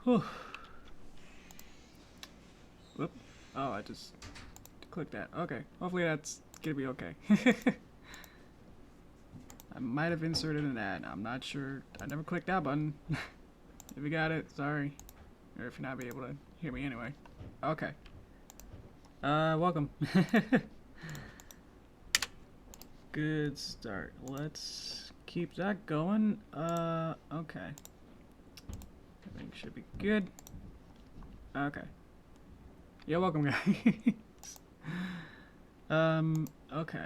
Whew. Whoop. Oh, I just clicked that. Okay. Hopefully that's gonna be okay. I might have inserted an ad. I'm not sure. I never clicked that button. If you got it, sorry. Or if you're not be able to hear me anyway. Okay. Welcome. Good start. Let's keep that going. Okay. Everything should be good. Okay. Yeah, welcome, guys. Okay.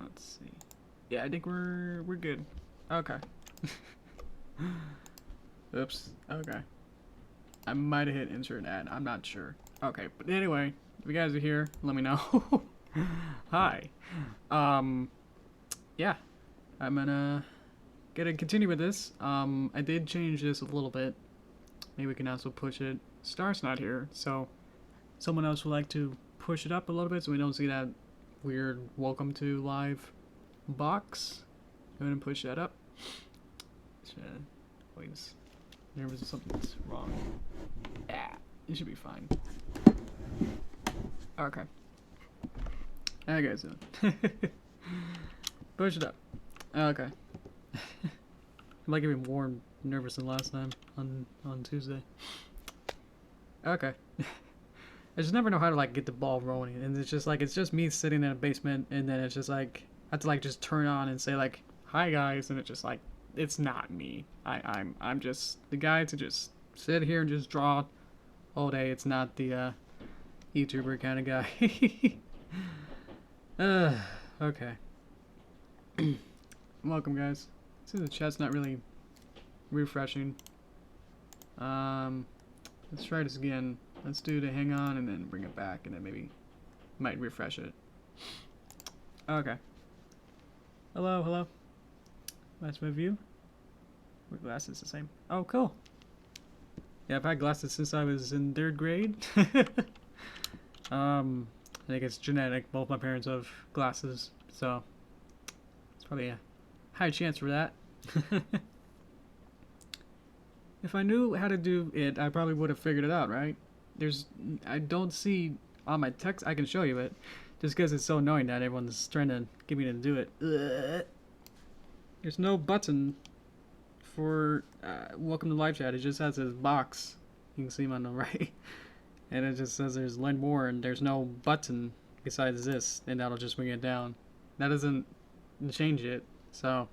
Let's see. Yeah, I think we're good. Okay. Oops. Okay. I might have hit insert ad. I'm not sure. Okay, but anyway, if you guys are here, let me know. Hi. Yeah. I'm gonna continue with this. I did change this a little bit. Maybe we can also push it. Star's not here, so someone else would like to push it up a little bit so we don't see that weird welcome to live box. Go ahead and push that up. Wait, there's something's wrong. Yeah, it should be fine. Okay. I guess so. Push it up. Okay. I'm like even more nervous than last time on Tuesday. Okay. I just never know how to like get the ball rolling, and it's just me sitting in a basement, and then it's just like I have to like just turn on and say like hi guys, and it's just like it's not me. I'm just the guy to just sit here and just draw all day. It's not the YouTuber kind of guy. Okay. Welcome, guys. See, the chat's not really refreshing. Let's try this again. Let's do the hang on and then bring it back, and then maybe might refresh it. Okay. Hello, hello. That's my view. My glasses the same. Oh, cool. Yeah, I've had glasses since I was in 3rd grade. I think it's genetic. Both my parents have glasses, so it's probably a high chance for that. If I knew how to do it, I probably would have figured it out, right? I don't see on my text. I can show you it, just because it's so annoying that everyone's trying to get me to do it. There's no button for welcome to live chat. It just has this box. You can see him on the right. And it just says there's learn more, and there's no button besides this, and that'll just bring it down. That doesn't change it, so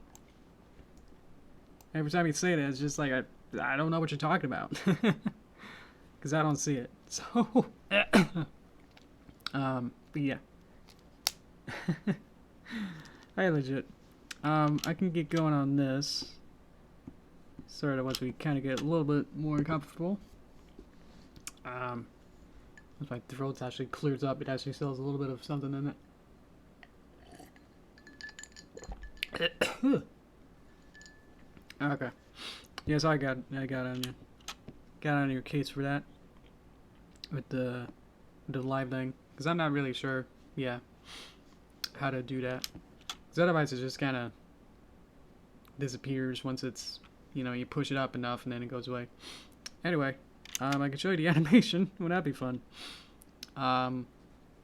every time you say it, it's just like I don't know what you're talking about. Because I don't see it. So but yeah. I legit. I can get going on this. Sort of once we kind of get a little bit more comfortable. Once my throat actually clears up, it actually still has a little bit of something in it. Okay. Yeah, so I got on your case for that. With the live thing. Because I'm not really sure, yeah, how to do that. Because otherwise it just kind of disappears once it's, you push it up enough and then it goes away. Anyway, I can show you the animation. Wouldn't that be fun? So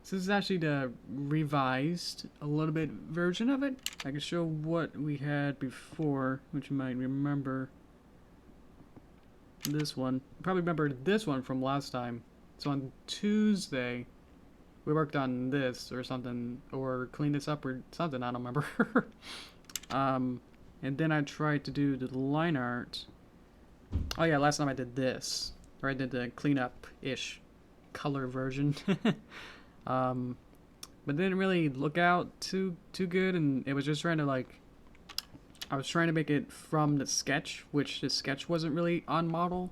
this is actually the revised, a little bit version of it. I can show what we had before, which you might remember. This one. You probably remember this one from last time. So on Tuesday, we worked on this or something, or cleaned this up or something, I don't remember. And then I tried to do the line art. Oh yeah, last time I did this, or I did the cleanup-ish color version. But didn't really look out too good, and it was just trying to I was trying to make it from the sketch, which the sketch wasn't really on model.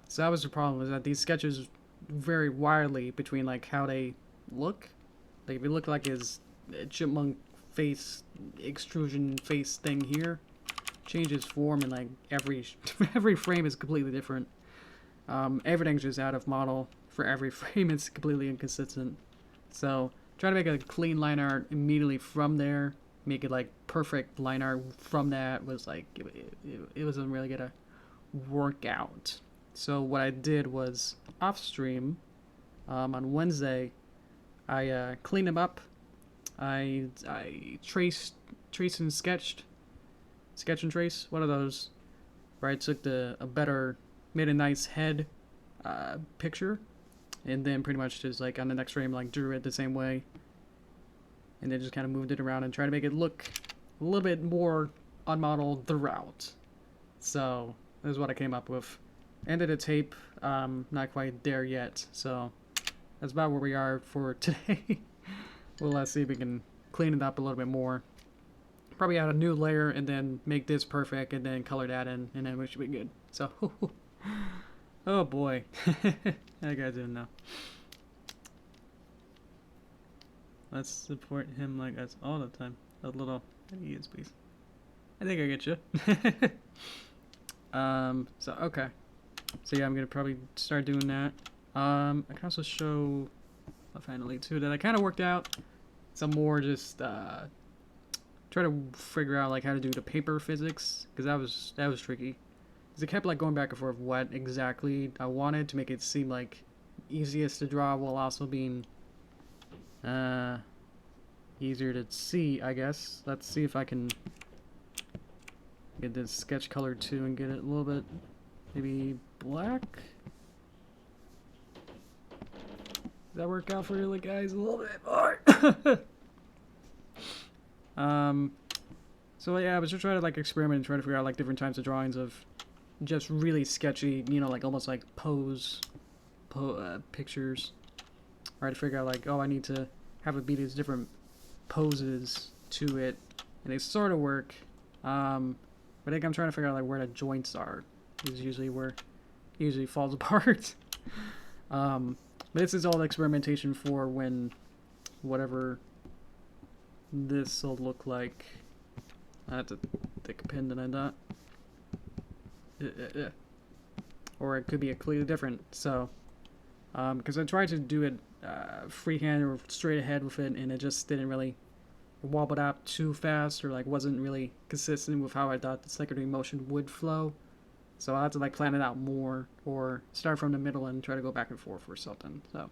So that was the problem, was that these sketches vary widely between how they look. Like if it looked like his chipmunk face extrusion face thing here, changes form, and every frame is completely different. Everything's just out of model for every frame. It's completely inconsistent. So try to make a clean line art immediately from there make it like perfect line art from that was like it wasn't really gonna work out. So what I did was off stream on Wednesday, I cleaned them up. I traced and sketch and trace, one of those, where I took made a nice head picture, and then pretty much just like on the next frame like drew it the same way, and then just kind of moved it around and tried to make it look a little bit more unmodeled throughout. So this is what I came up with. Ended a tape, not quite there yet, so that's about where we are for today. Well, let's see if we can clean it up a little bit more. Probably add a new layer and then make this perfect and then color that in, and then we should be good. So, oh boy. How you guys doing now? Let's support him like us all the time. A little, he is, please. I think I get you. So, okay. So yeah, I'm gonna probably start doing that. I can also show finally too that I kind of worked out some more just try to figure out like how to do the paper physics, because that was tricky, because it kept like going back and forth what exactly I wanted to make it seem like easiest to draw while also being easier to see, I guess. Let's see if I can get this sketch color too and get it a little bit maybe black. Does that work out for you guys a little bit more? So yeah, I was just trying to like experiment and try to figure out like different types of drawings of just really sketchy, you know, like almost like pictures. Or to figure out like, oh, I need to have it be these different poses to it, and they sort of work. But I think I'm trying to figure out like where the joints are. Is usually where it usually falls apart. But this is all experimentation for when whatever this will look like. I have to take a pen than I thought. Or it could be a completely different. So, because I tried to do it freehand or straight ahead with it, and it just didn't really wobble up too fast, or like wasn't really consistent with how I thought the secondary motion would flow. So I had to like plan it out more, or start from the middle and try to go back and forth or something. So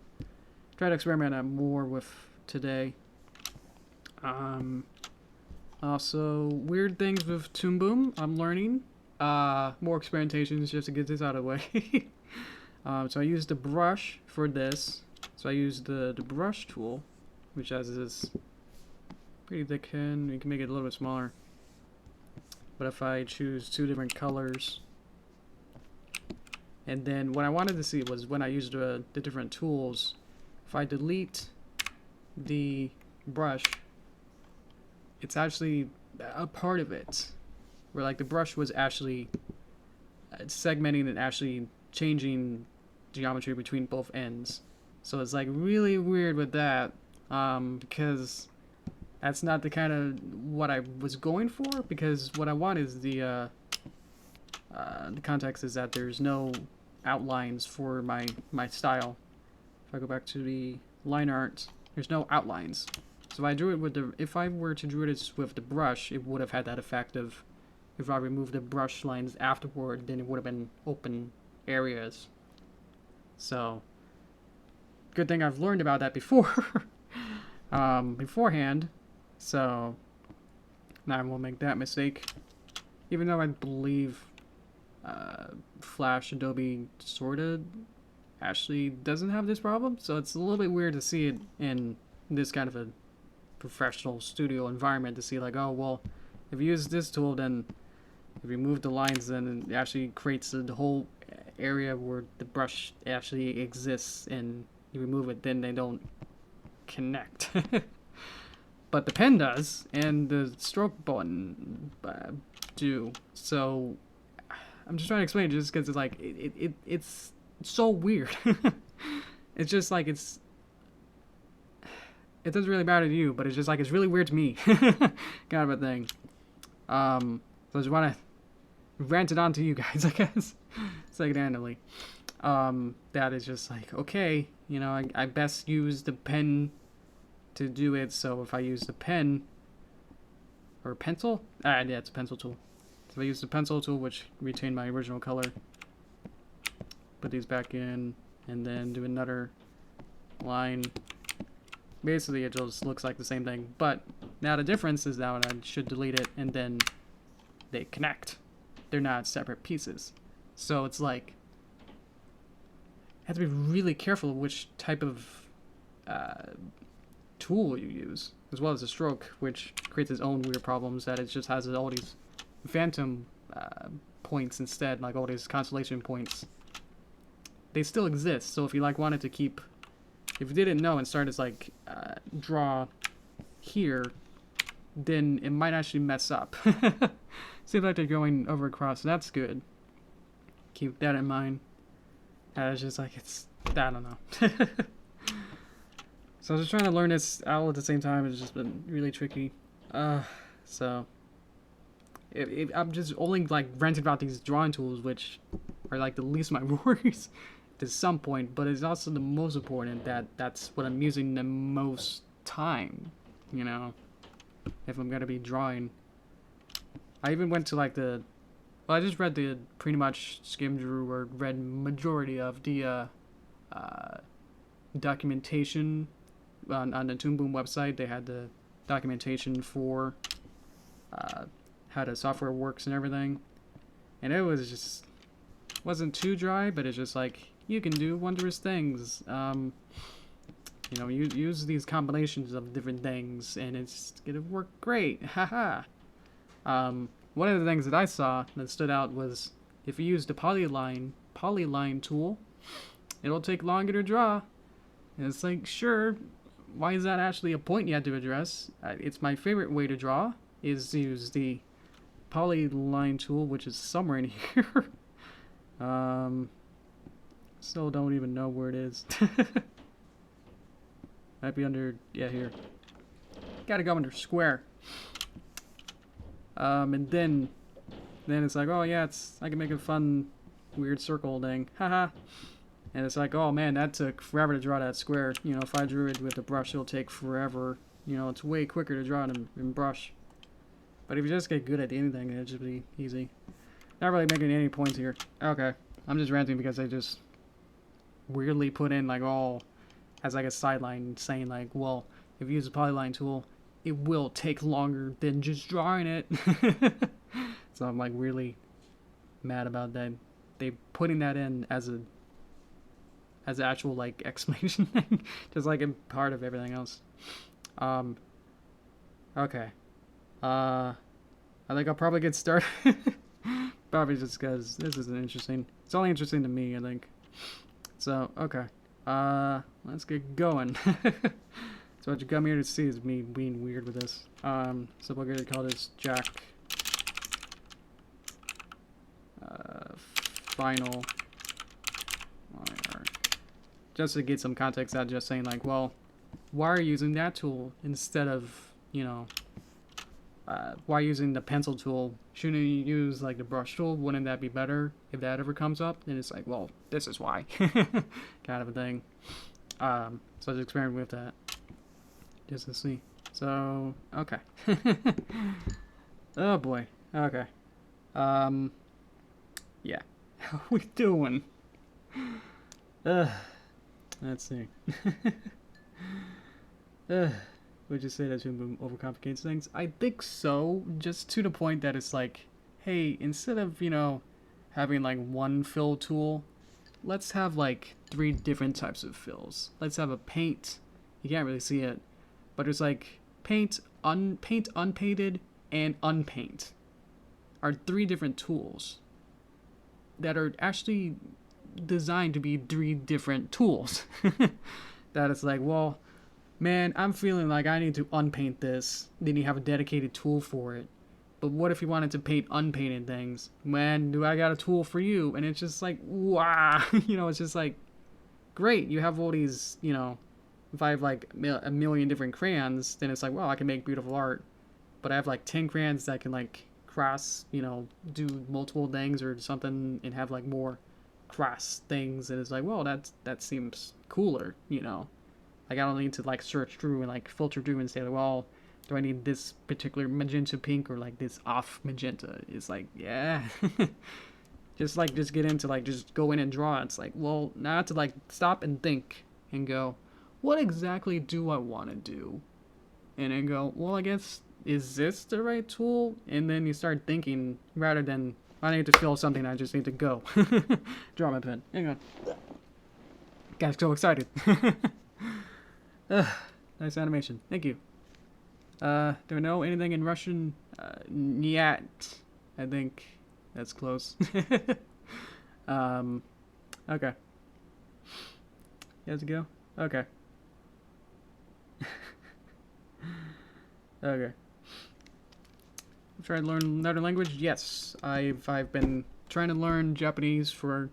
try to experiment more with today. Also, weird things with Toon Boom. I'm learning. More experimentations just to get this out of the way. So I used the brush for this. So I used the brush tool, which has this pretty thick hand. You can make it a little bit smaller. But if I choose two different colors, and then what I wanted to see was when I used the different tools, if I delete the brush, it's actually a part of it, where like the brush was actually segmenting and actually changing geometry between both ends. So it's like really weird with that, because that's not the kind of what I was going for, because what I want is the context is that there's no outlines for my style. If I go back to the line art, there's no outlines. So if I drew it with if I were to draw this with the brush, it would have had that effect of, if I removed the brush lines afterward, then it would have been open areas. So, good thing I've learned about that before, beforehand. So, now I won't make that mistake. Even though I believe Flash Adobe sorta actually doesn't have this problem, so it's a little bit weird to see it in this kind of a professional studio environment, to see like, oh well, if you use this tool, then if you move the lines, then it actually creates the whole area where the brush actually exists, and you remove it, then they don't connect. But the pen does, and the stroke button do. So I'm just trying to explain it, just because it's like it's so weird. It's just like it doesn't really matter to you, but it's just like it's really weird to me, kind of a thing. So I just want to rant it on to you guys, I guess, second-handedly. That is just like, okay, you know, I best use the pen to do it. So if I use the pen, or pencil. Yeah, it's a pencil tool. So I use the pencil tool, which retained my original color. Put these back in, and then do another line. Basically, it just looks like the same thing, but now the difference is that I should delete it, and then they connect. They're not separate pieces. So it's like, you have to be really careful of which type of tool you use, as well as the stroke, which creates its own weird problems, that it just has all these phantom points instead, like all these constellation points. They still exist, so if you like wanted to keep, if you didn't know and started as like draw here, then it might actually mess up. Seems like they're going over across, so that's good. Keep that in mind. It's just like, it's, I don't know. So I was just trying to learn this all at the same time. It's just been really tricky. So I'm just only like ranting about these drawing tools, which are like the least of my worries to some point, but it's also the most important, that that's what I'm using the most time, you know, if I'm gonna be drawing. I even went to like the, well, I just read the, pretty much skimmed through or read majority of the documentation on the Toon website. They had the documentation for how the software works and everything, and it was just, wasn't too dry, but it's just like, you can do wondrous things. You know, you use these combinations of different things, and it's gonna work great. Haha. One of the things that I saw that stood out was, if you use the polyline tool, it'll take longer to draw. And it's like, sure, why is that actually a point you have to address? It's my favorite way to draw, is to use the polyline tool, which is somewhere in here. Still don't even know where it is. Might be under, yeah, here. Gotta go under square. And then it's like, oh yeah, I can make a fun, weird circle thing. Haha. And it's like, oh man, that took forever to draw that square. You know, if I drew it with a brush, it'll take forever. You know, it's way quicker to draw it in brush. But if you just get good at anything, it'll just be easy. Not really making any points here. Okay. I'm just ranting because I just weirdly put in like all as like a sideline saying like, well, if you use a polyline tool, it will take longer than just drawing it. So I'm like really mad about that. They putting that in as an actual like explanation thing, just like in part of everything else. Okay. I think I'll probably get started. Probably just because this isn't interesting. It's only interesting to me, I think. So, okay. Let's get going. So what you come here to see is me being weird with this. So we're gonna call this Jack final wire. Just to get some context out, just saying like, well, why are you using that tool instead of, you know, why using the pencil tool? Shouldn't you use like the brush tool? Wouldn't that be better if that ever comes up? And it's like, well, this is why. Kind of a thing. So I was experimenting with that. Just to see. So, okay. Oh boy. Okay. Yeah. How we doing? Let's see. Would you say that Toon overcomplicates things? I think so, just to the point that it's like, hey, instead of, you know, having like one fill tool, let's have like 3 different types of fills. Let's have a paint. You can't really see it, but it's like paint, unpainted, and unpaint are 3 different tools that are actually designed to be 3 different tools. That it's like, well, man, I'm feeling like I need to unpaint this. Then you have a dedicated tool for it. But what if you wanted to paint unpainted things? Man, do I got a tool for you? And it's just like, wow. You know, it's just like, great. You have all these, you know, if I have like a million different crayons, then it's like, well, I can make beautiful art. But I have like 10 crayons that can like cross, you know, do multiple things or something and have like more cross things. And it's like, well, that seems cooler, you know. Like, I don't need to, like, search through and, like, filter through and say, like, well, Do I need this particular magenta pink or like this off magenta? It's like, yeah. just get into like, just go in and draw. It's like, well, now I have to like stop and think and go, what exactly do I want to do? And then go, well, I guess, is this the right tool? And then you start thinking rather than, I need to feel something, I just need to go. Draw my pen. Hang on. Got so excited. Nice animation. Thank you. Do I know anything in Russian? Nyat. I think that's close. Okay. You have to go? Okay. Okay. Try to learn another language? Yes. I've been trying to learn Japanese for,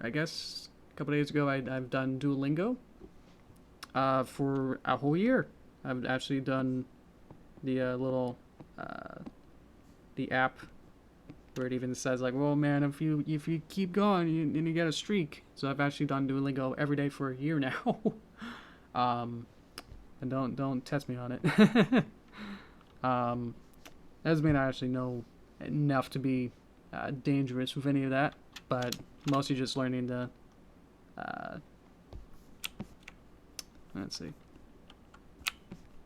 I guess, a couple days ago. I've done Duolingo. For a whole year. I've actually done the little the app where it even says like, well, man, if you keep going, you get a streak. So I've actually done Duolingo every day for a year now. And don't test me on it. Doesn't mean I actually know enough to be dangerous with any of that, but mostly just learning the let's see.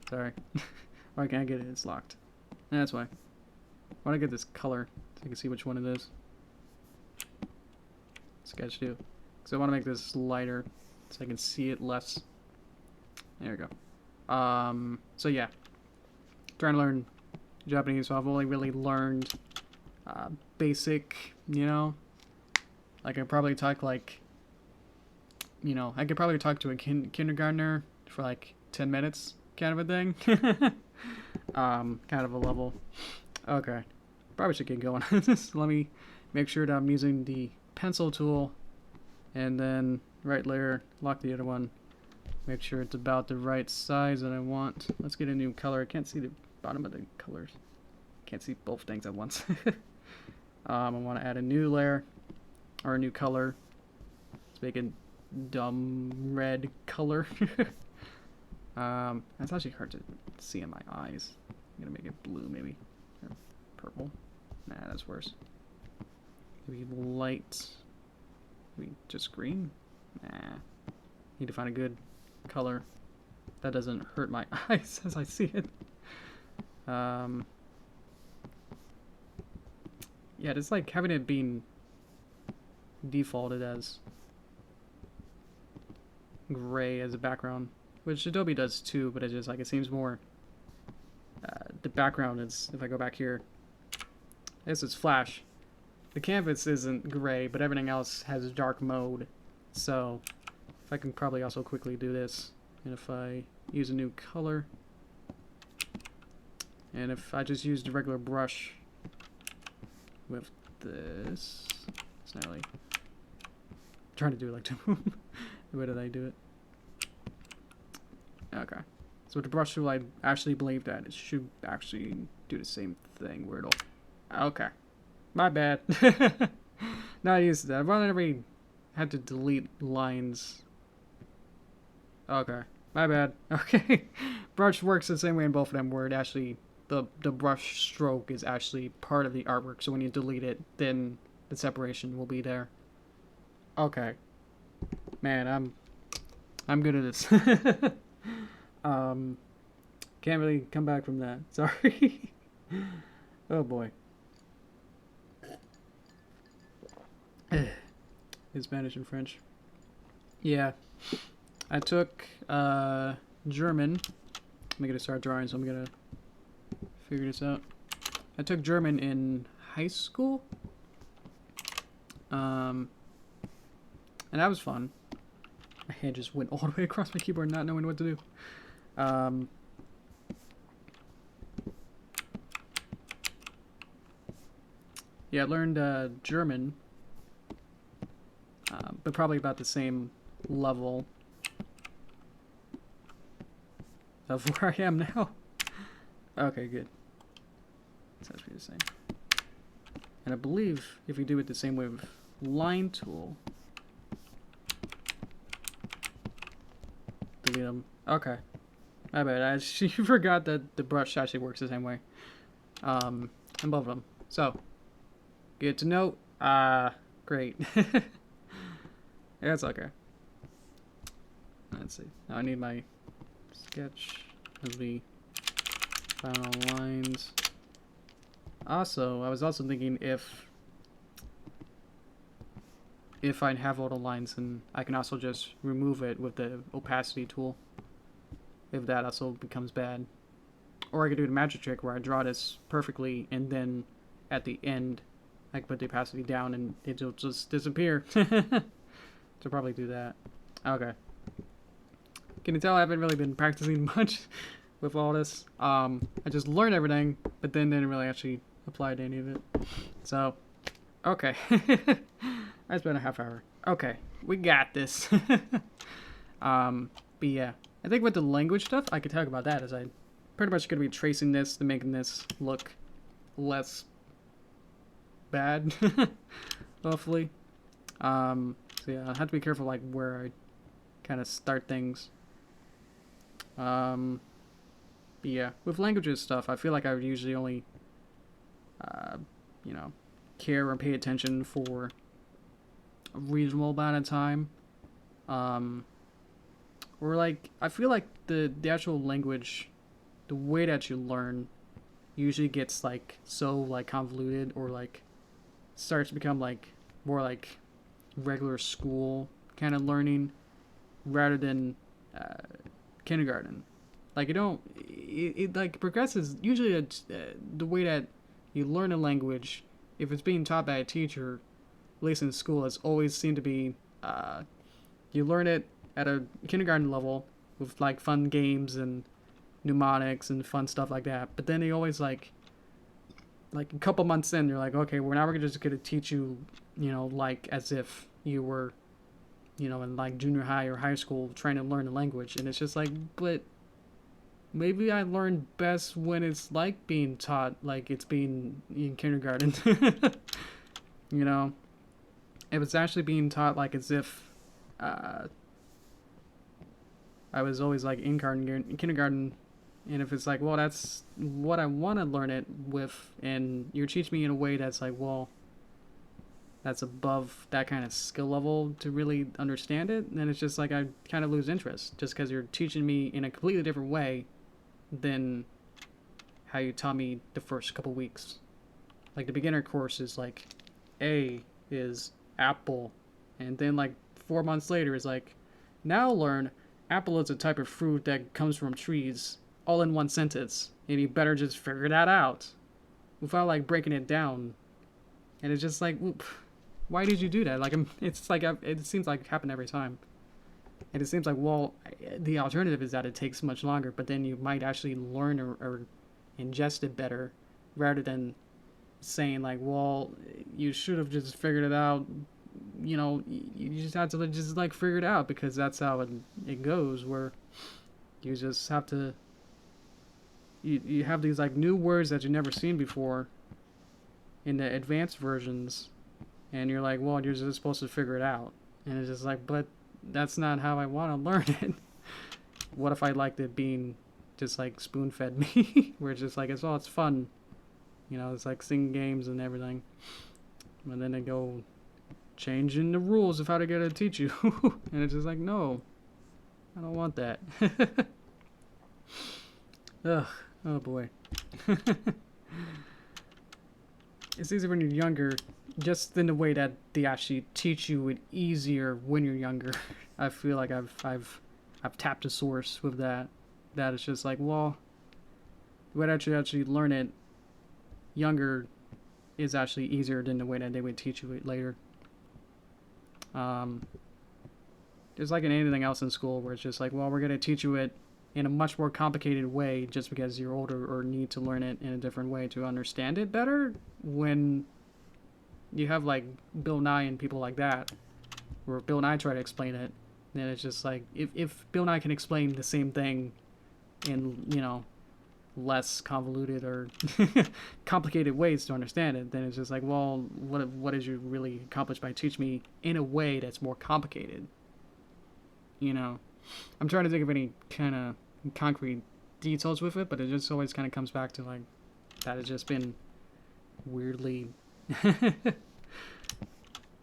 Sorry. Why can't I get it? It's locked. That's why. Why don't I get this color so I can see which one it is? Sketch 2. So I want to make this lighter so I can see it less. There we go. So yeah. Trying to learn Japanese, so I've only really learned basic, you know? Like I probably talk like, you know, I could probably talk to a kindergartner for like 10 minutes kind of a thing. Kind of a level. Okay. Probably should get going on this. Let me make sure that I'm using the pencil tool and then right layer, lock the other one. Make sure it's about the right size that I want. Let's get a new color. I can't see the bottom of the colors. Can't see both things at once. I want to add a new layer or a new color. Let's make it dumb red color. That's actually hard to see in my eyes. I'm gonna make it blue maybe. Or purple. Nah, that's worse. Maybe light. Maybe just green? Nah. Need to find a good color that doesn't hurt my eyes as I see it. Yeah, it's like having it being defaulted as gray as a background, which Adobe does too, but it just like it seems more the background is, if I go back here, this is flash. The canvas isn't gray, but everything else has dark mode. So if I can probably also quickly do this, and if I use a new color, and if I just use the regular brush with this, it's not really I'm trying to do it like Toon. The way that I do it. Okay. So with the brush tool, I actually believe that it should actually do the same thing where it'll... Okay. My bad. Not used to that. I've already had to delete lines. Okay. My bad. Okay. Brush works the same way in both of them, where it actually... The brush stroke is actually part of the artwork, so when you delete it, then the separation will be there. Okay. Man, I'm good at this. Can't really come back from that. Sorry. Oh boy. In Spanish and French. Yeah. I took German. I'm gonna start drawing, so I'm gonna figure this out. I took German in high school. And that was fun. My hand just went all the way across my keyboard, not knowing what to do. Yeah, I learned German, but probably about the same level of where I am now. Okay, good. So that's pretty the same. And I believe if you do it the same way with line tool, delete them. Okay. My bad. I actually forgot that the brush actually works the same way. And both of them. So, good to know. Great. That's okay. Let's see. Now I need my sketch as the final lines. Also, I was also thinking if I have all the lines, and I can also just remove it with the opacity tool. If that also becomes bad. Or I could do the magic trick where I draw this perfectly, and then at the end, I can put the opacity down and it'll just disappear. So probably do that. Okay. Can you tell I haven't really been practicing much with all this? I just learned everything, but then didn't really actually apply to any of it. So, okay. I spent a half hour. Okay, we got this. But yeah, I think with the language stuff, I could talk about that as I pretty much going to be tracing this to making this look less bad, hopefully. So yeah, I have to be careful like where I kind of start things. But yeah, with languages stuff, I feel like I would usually only, you know, care or pay attention for a reasonable amount of time. Or like, I feel like the actual language, the way that you learn usually gets like so like convoluted or like starts to become like more like regular school kind of learning rather than kindergarten. Like it like progresses usually the way that you learn a language, if it's being taught by a teacher, at least in school, it's always seemed to be you learn it at a kindergarten level with like fun games and mnemonics and fun stuff like that. But then they always like a couple months in, they're like, okay, we're just gonna teach you, you know, like as if you were, you know, in like junior high or high school trying to learn a language. And it's just like, but maybe I learn best when it's like being taught like it's being in kindergarten. You know, if it's actually being taught like as if I was always like in kindergarten, and if it's like, well, that's what I want to learn it with, and you're teaching me in a way that's like, well, that's above that kind of skill level to really understand it, then it's just like I kind of lose interest just because you're teaching me in a completely different way than how you taught me the first couple weeks. Like the beginner course is like A is apple, and then like 4 months later is like, now learn apple is a type of fruit that comes from trees, all in one sentence, and you better just figure that out without like breaking it down. And it's just like, why did you do that? Like, it's like it seems like it happened every time. And it seems like, well, the alternative is that it takes much longer, but then you might actually learn or ingest it better, rather than saying like, well, you should have just figured it out. You know, you just have to just like figure it out, because that's how it goes, where you just have to, you have these like new words that you've never seen before in the advanced versions, and you're like, well, you're just supposed to figure it out. And it's just like, but that's not how I want to learn it. What if I liked it being just like spoon-fed me? Where it's just like, it's fun. You know, it's like singing games and everything. And then they go changing the rules of how to get to teach you. And it's just like, no, I don't want that. Ugh, oh boy. It's easier when you're younger, just in the way that they actually teach you it easier when you're younger. I feel like I've tapped a source with that. That it's just like, well, the way that you actually learn it younger is actually easier than the way that they would teach you it later. Just like in anything else in school, where it's just like, well, we're going to teach you it in a much more complicated way just because you're older or need to learn it in a different way to understand it better. When you have like Bill Nye and people like that, where Bill Nye try to explain it, then it's just like, if Bill Nye can explain the same thing in, you know, less convoluted or complicated ways to understand it, then it's just like, well, what did you really accomplish by teaching me in a way that's more complicated? You know, I'm trying to think of any kind of concrete details with it, but it just always kind of comes back to like that has just been weirdly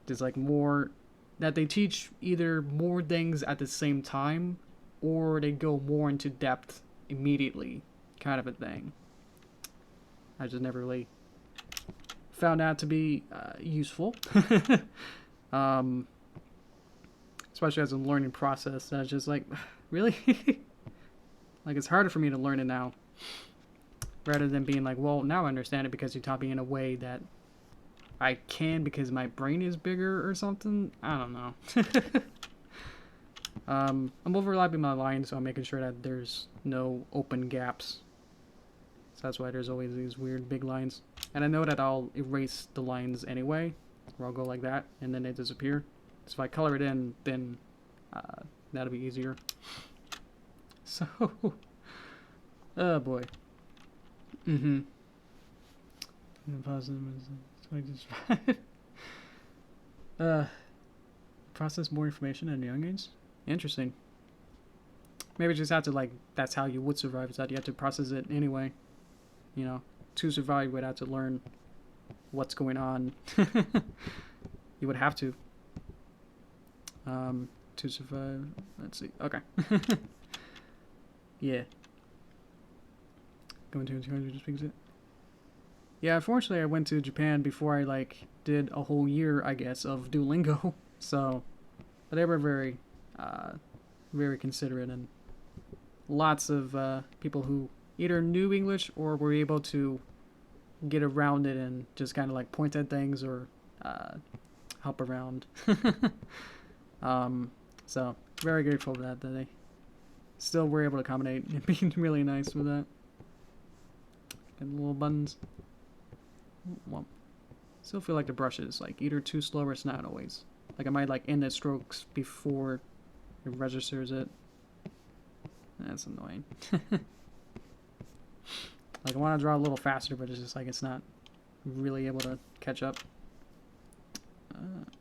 there's like more that they teach either more things at the same time or they go more into depth immediately, kind of a thing. I just never really found that to be useful. Especially as a learning process. I was just like, really? Like, it's harder for me to learn it now. Rather than being like, well, now I understand it because you taught me in a way that I can because my brain is bigger or something. I don't know. I'm overlapping my lines, so I'm making sure that there's no open gaps. So that's why there's always these weird big lines. And I know that I'll erase the lines anyway, or I'll go like that, and then they disappear. So if I color it in, then that'll be easier. So, oh boy. Mm-hmm. Process more information at a young age. Interesting. Maybe just have to like that's how you would survive. Is that you have to process it anyway. You know, to survive, you would have to learn what's going on. You would have to. To survive. Let's see. Okay. Yeah. Going to 200 just because it. Yeah, unfortunately, I went to Japan before I like did a whole year, I guess, of Duolingo. So, but they were very, very considerate and lots of people who either knew English or were able to get around it and just kind of like point at things or help around. So very grateful for that they still were able to accommodate and being really nice with that. And little buttons. Well, still feel like the brush is like either too slow or it's not always. Like I might like end the strokes before it registers it. That's annoying. Like I want to draw a little faster, but it's just like it's not really able to catch up.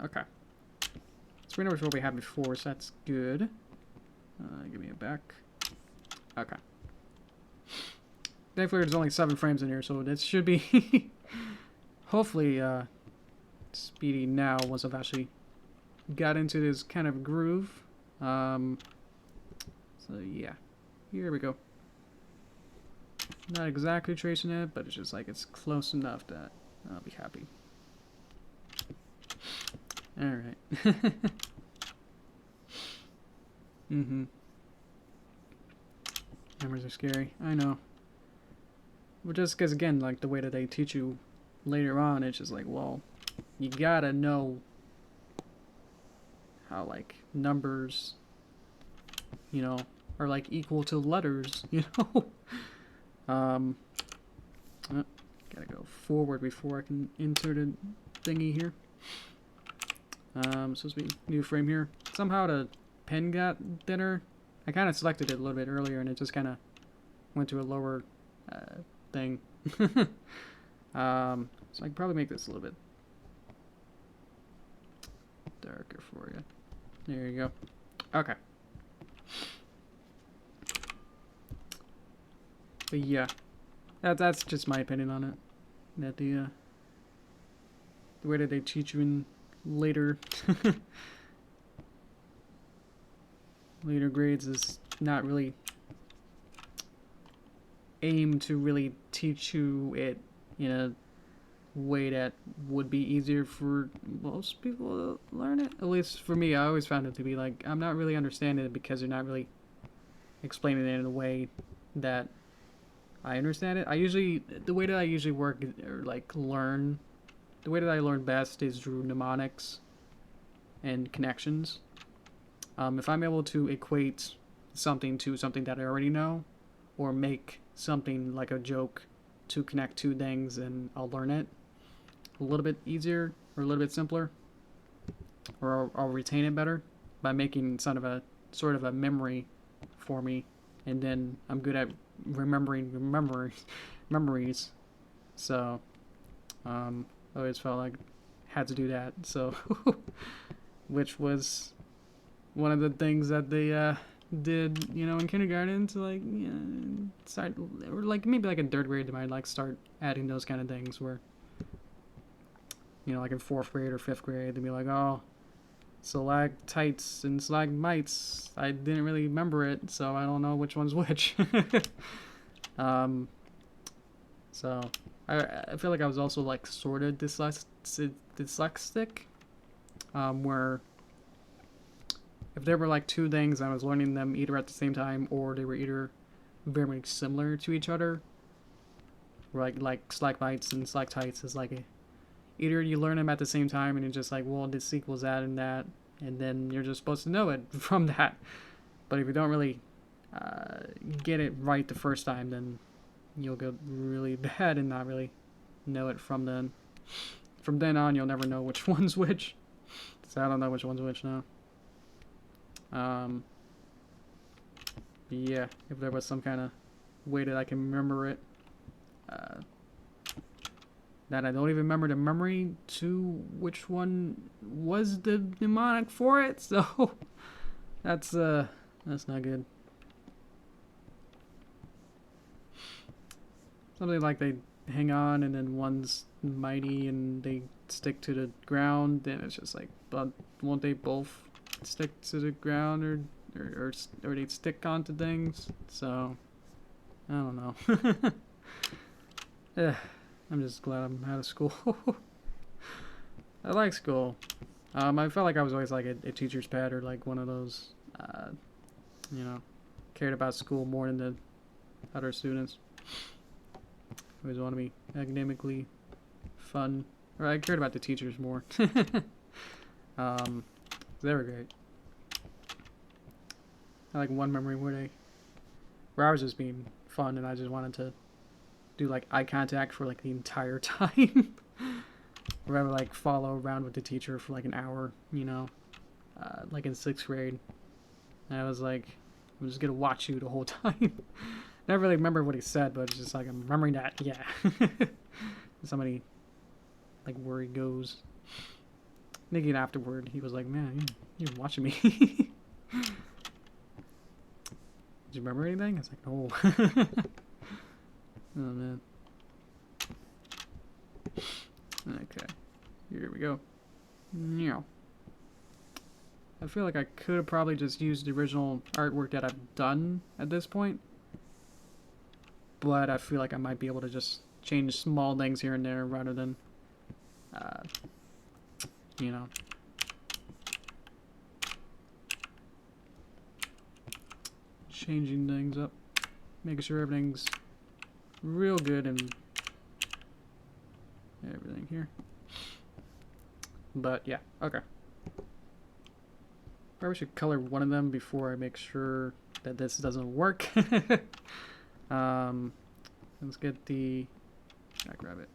Okay. So we know what we had before, so that's good. Give me it back. Okay. Thankfully, there's only 7 frames in here, so this should be hopefully speedy now once I've actually got into this kind of groove. So yeah, here we go. Not exactly tracing it, but it's just like it's close enough that I'll be happy. All right. Mm-hmm. Numbers are scary. I know. But just because, again, like the way that they teach you later on, it's just like, well, you gotta know how like numbers, you know, are like equal to letters, you know. Gotta go forward before I can insert a thingy here. Supposed to be new frame here. Somehow the pen got thinner. I kind of selected it a little bit earlier and it just kind of went to a lower thing. So I can probably make this a little bit darker for you. There you go. Okay. But yeah, that's just my opinion on it. That the way that they teach you in later later grades is not really aimed to really teach you it in a way that would be easier for most people to learn it. At least for me, I always found it to be like I'm not really understanding it because they're not really explaining it in a way that I understand it. The way that I usually work or like learn, the way that I learn best is through mnemonics and connections. If I'm able to equate something to something that I already know, or make something like a joke to connect two things, and I'll learn it a little bit easier or a little bit simpler, or I'll retain it better by making sort of a memory for me, and then I'm good at remembering memories. So I always felt like I had to do that. So which was one of the things that they did, you know, in kindergarten to like, start, or like maybe like in third grade, they might like start adding those kind of things where, you know, like in fourth grade or fifth grade, they'd be like, oh, stalactites and stalagmites. I didn't really remember it, so I don't know which one's which. So I feel like I was also like sort of dyslexic, where if there were like two things, I was learning them either at the same time or they were either very similar to each other. Like stalagmites and stalactites is like either you learn them at the same time and you're just like, well, this equals that and that, and then you're just supposed to know it from that. But if you don't really get it right the first time, then you'll go really bad and not really know it from then. From then on, you'll never know which one's which. So I don't know which one's which now. Yeah, if there was some kind of way that I can remember it, that I don't even remember the memory to which one was the mnemonic for it, so that's not good. Something like they hang on and then one's mighty and they stick to the ground, then it's just like, but won't they both stick to the ground or they stick onto things? So I don't know. Yeah, I'm just glad I'm out of school. I like school. I felt like I was always like a teacher's pet or like one of those, you know, cared about school more than the other students. Always want to be academically fun. Or I cared about the teachers more. They were great. I like one memory where I was just being fun and I just wanted to do like eye contact for like the entire time. Or I would like follow around with the teacher for like an hour, you know, like in 6th grade. And I was like, I'm just gonna watch you the whole time. Never really remember what he said, but it's just like I'm remembering that. Yeah. Somebody like where he goes. Thinking afterward, he was like, "Man, you're watching me." Did you remember anything? I was like, "No." Oh man. Okay, here we go. Yeah. I feel like I could have probably just used the original artwork that I've done at this point. But I feel like I might be able to just change small things here and there rather than, you know, changing things up, making sure everything's real good and everything here. But yeah, okay. Probably should color one of them before I make sure that this doesn't work. Let's get the, grab it.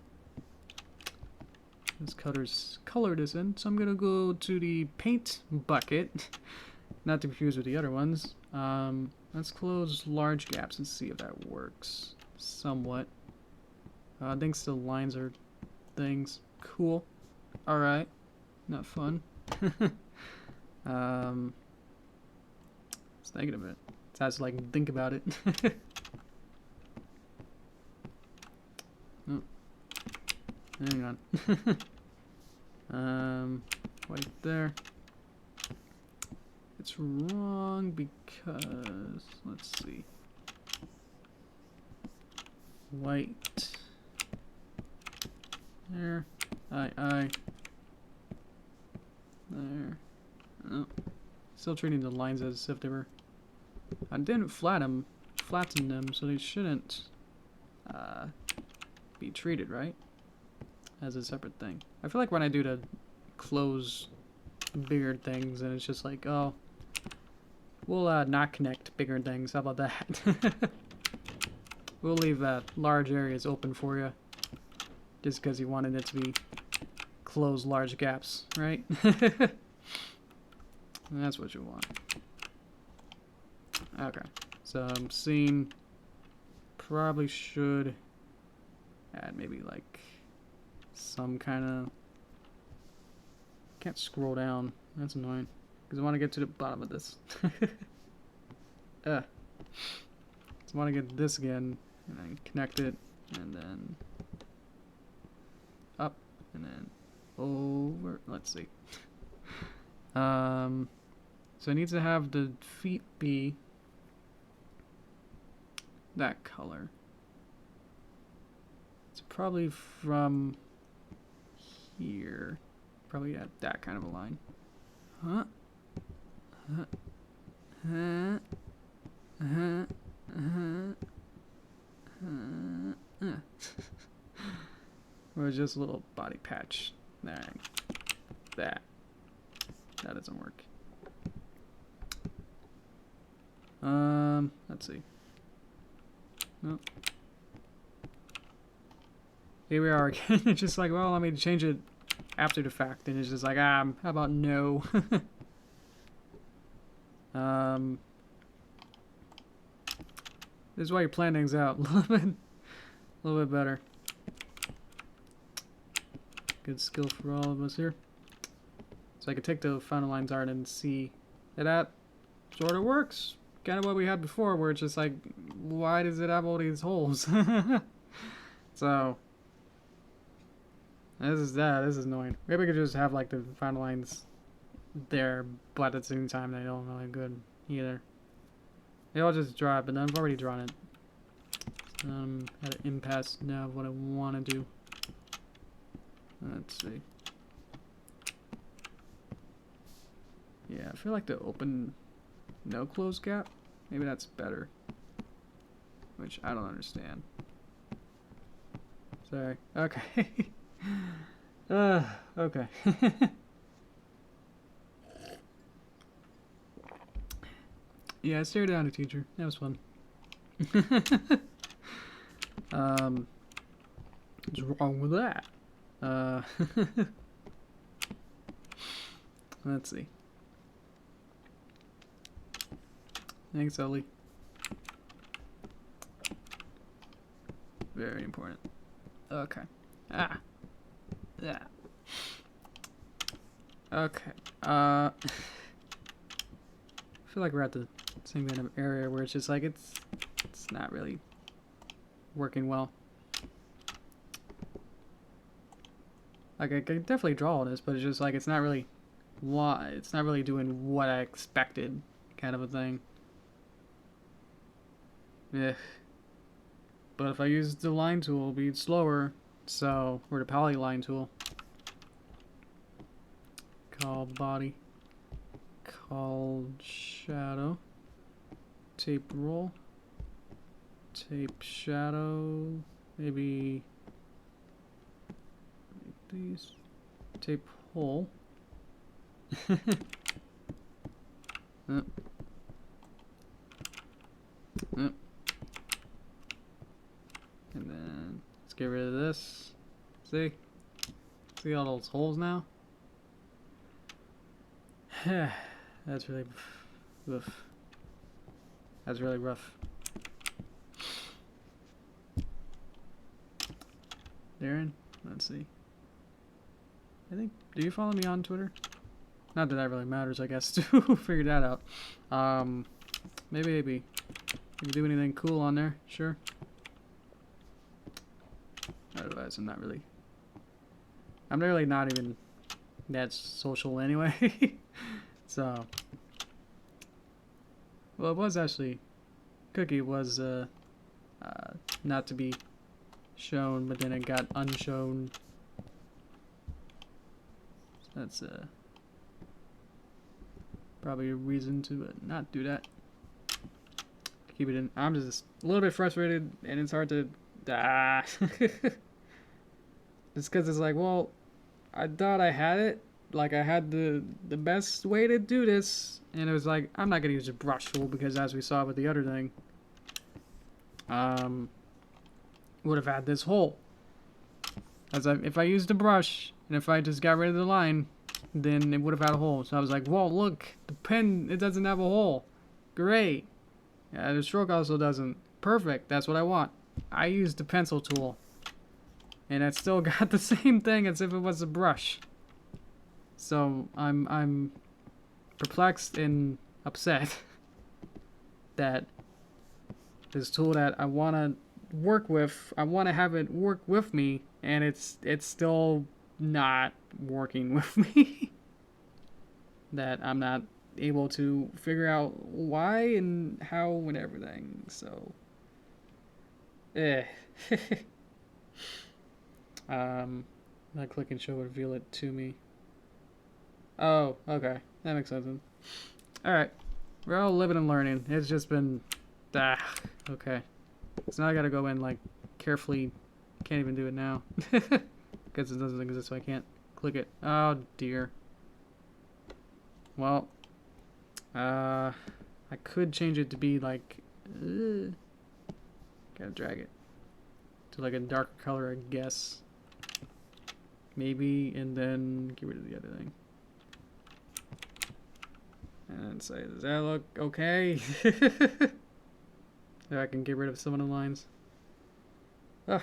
This color this in, so I'm gonna go to the paint bucket, not to confuse with the other ones. Let's close large gaps and see if that works somewhat. I think still lines are things. Cool. Alright. Not fun. It's thinking of it. It has to like think about it. Oh. Hang on. Right there. It's wrong because, let's see. White. There. I. There. Oh. Still treating the lines as if they were. I didn't flatten them, so they shouldn't be treated, right? As a separate thing. I feel like when I do the close bigger things, and it's just like, oh, we'll not connect bigger things. How about that? We'll leave large areas open for you, just because you wanted it to be close large gaps, right? That's what you want. Okay, so I'm seeing probably should add maybe like some kind of, can't scroll down, that's annoying because I want to get to the bottom of this. So I want to get this again, and then connect it, and then up, and then over. Let's see. So it needs to have the feet be that color. It's probably from here. Probably at that kind of a line. Huh? Or just a little body patch. That doesn't work. Let's see. Nope. Here we are again. It's just like, well, let me change it after the fact, and it's just like, how about no? This is why you plan things out a little bit better. Good skill for all of us here. So I could take the final lines art and see that sort of works. Kind of what we had before, where it's just like, why does it have all these holes? So this is annoying. Maybe we could just have like the final lines there, but at the same time they don't look good either. Maybe I'll just draw it, but then I've already drawn it. At an impasse now of what I want to do. Let's see. Yeah, I feel like the open, no close gap. Maybe that's better. Which I don't understand. Sorry. Okay. Okay. Yeah, I stared down a teacher. That was fun. What's wrong with that? Let's see. Thanks, Ellie. Very important. Okay. Yeah. Okay. I feel like we're at the same kind of area where it's just like it's not really working well. Like I could definitely draw all this, but it's just like it's not really doing what I expected, kind of a thing. Yeah. But if I use the line tool, it'll be slower. So, or the polyline tool. Call body. Call shadow. Tape roll. Tape shadow. Maybe these. Tape hole. And then let's get rid of this. See all those holes now? That's really rough. That's really rough. Darren, let's see. I think, do you follow me on Twitter? Not that that really matters, I guess, to figure that out. Maybe. If you do anything cool on there, sure. Otherwise, I'm really not even that social anyway. So, well, it was actually, Cookie was not to be shown, but then it got unshown. So that's probably a reason to not do that. Keep it in. I'm just a little bit frustrated, and it's hard to. Just because it's like, well, I thought I had it. Like, I had the best way to do this. And it was like, I'm not going to use a brush tool because as we saw with the other thing, would have had this hole. If I used a brush, and if I just got rid of the line, then it would have had a hole. So I was like, whoa, look, the pen, it doesn't have a hole. Great. Yeah, the stroke also doesn't. Perfect, that's what I want. I used the pencil tool. And it still got the same thing as if it was a brush. So I'm perplexed and upset. that this tool that I want to work with, I want to have it work with me, and it's still not working with me. That I'm not able to figure out why and how and everything. So, I click and show reveal it to me. Oh, okay, that makes sense. All right, we're all living and learning. It's just been, okay. So now I gotta go in like carefully. Can't even do it now because it doesn't exist, so I can't click it. Oh dear. Well, I could change it to be like, gotta drag it to like a darker color, I guess. Maybe, and then get rid of the other thing. And say, does that look okay? So I can get rid of some of the lines. Ugh.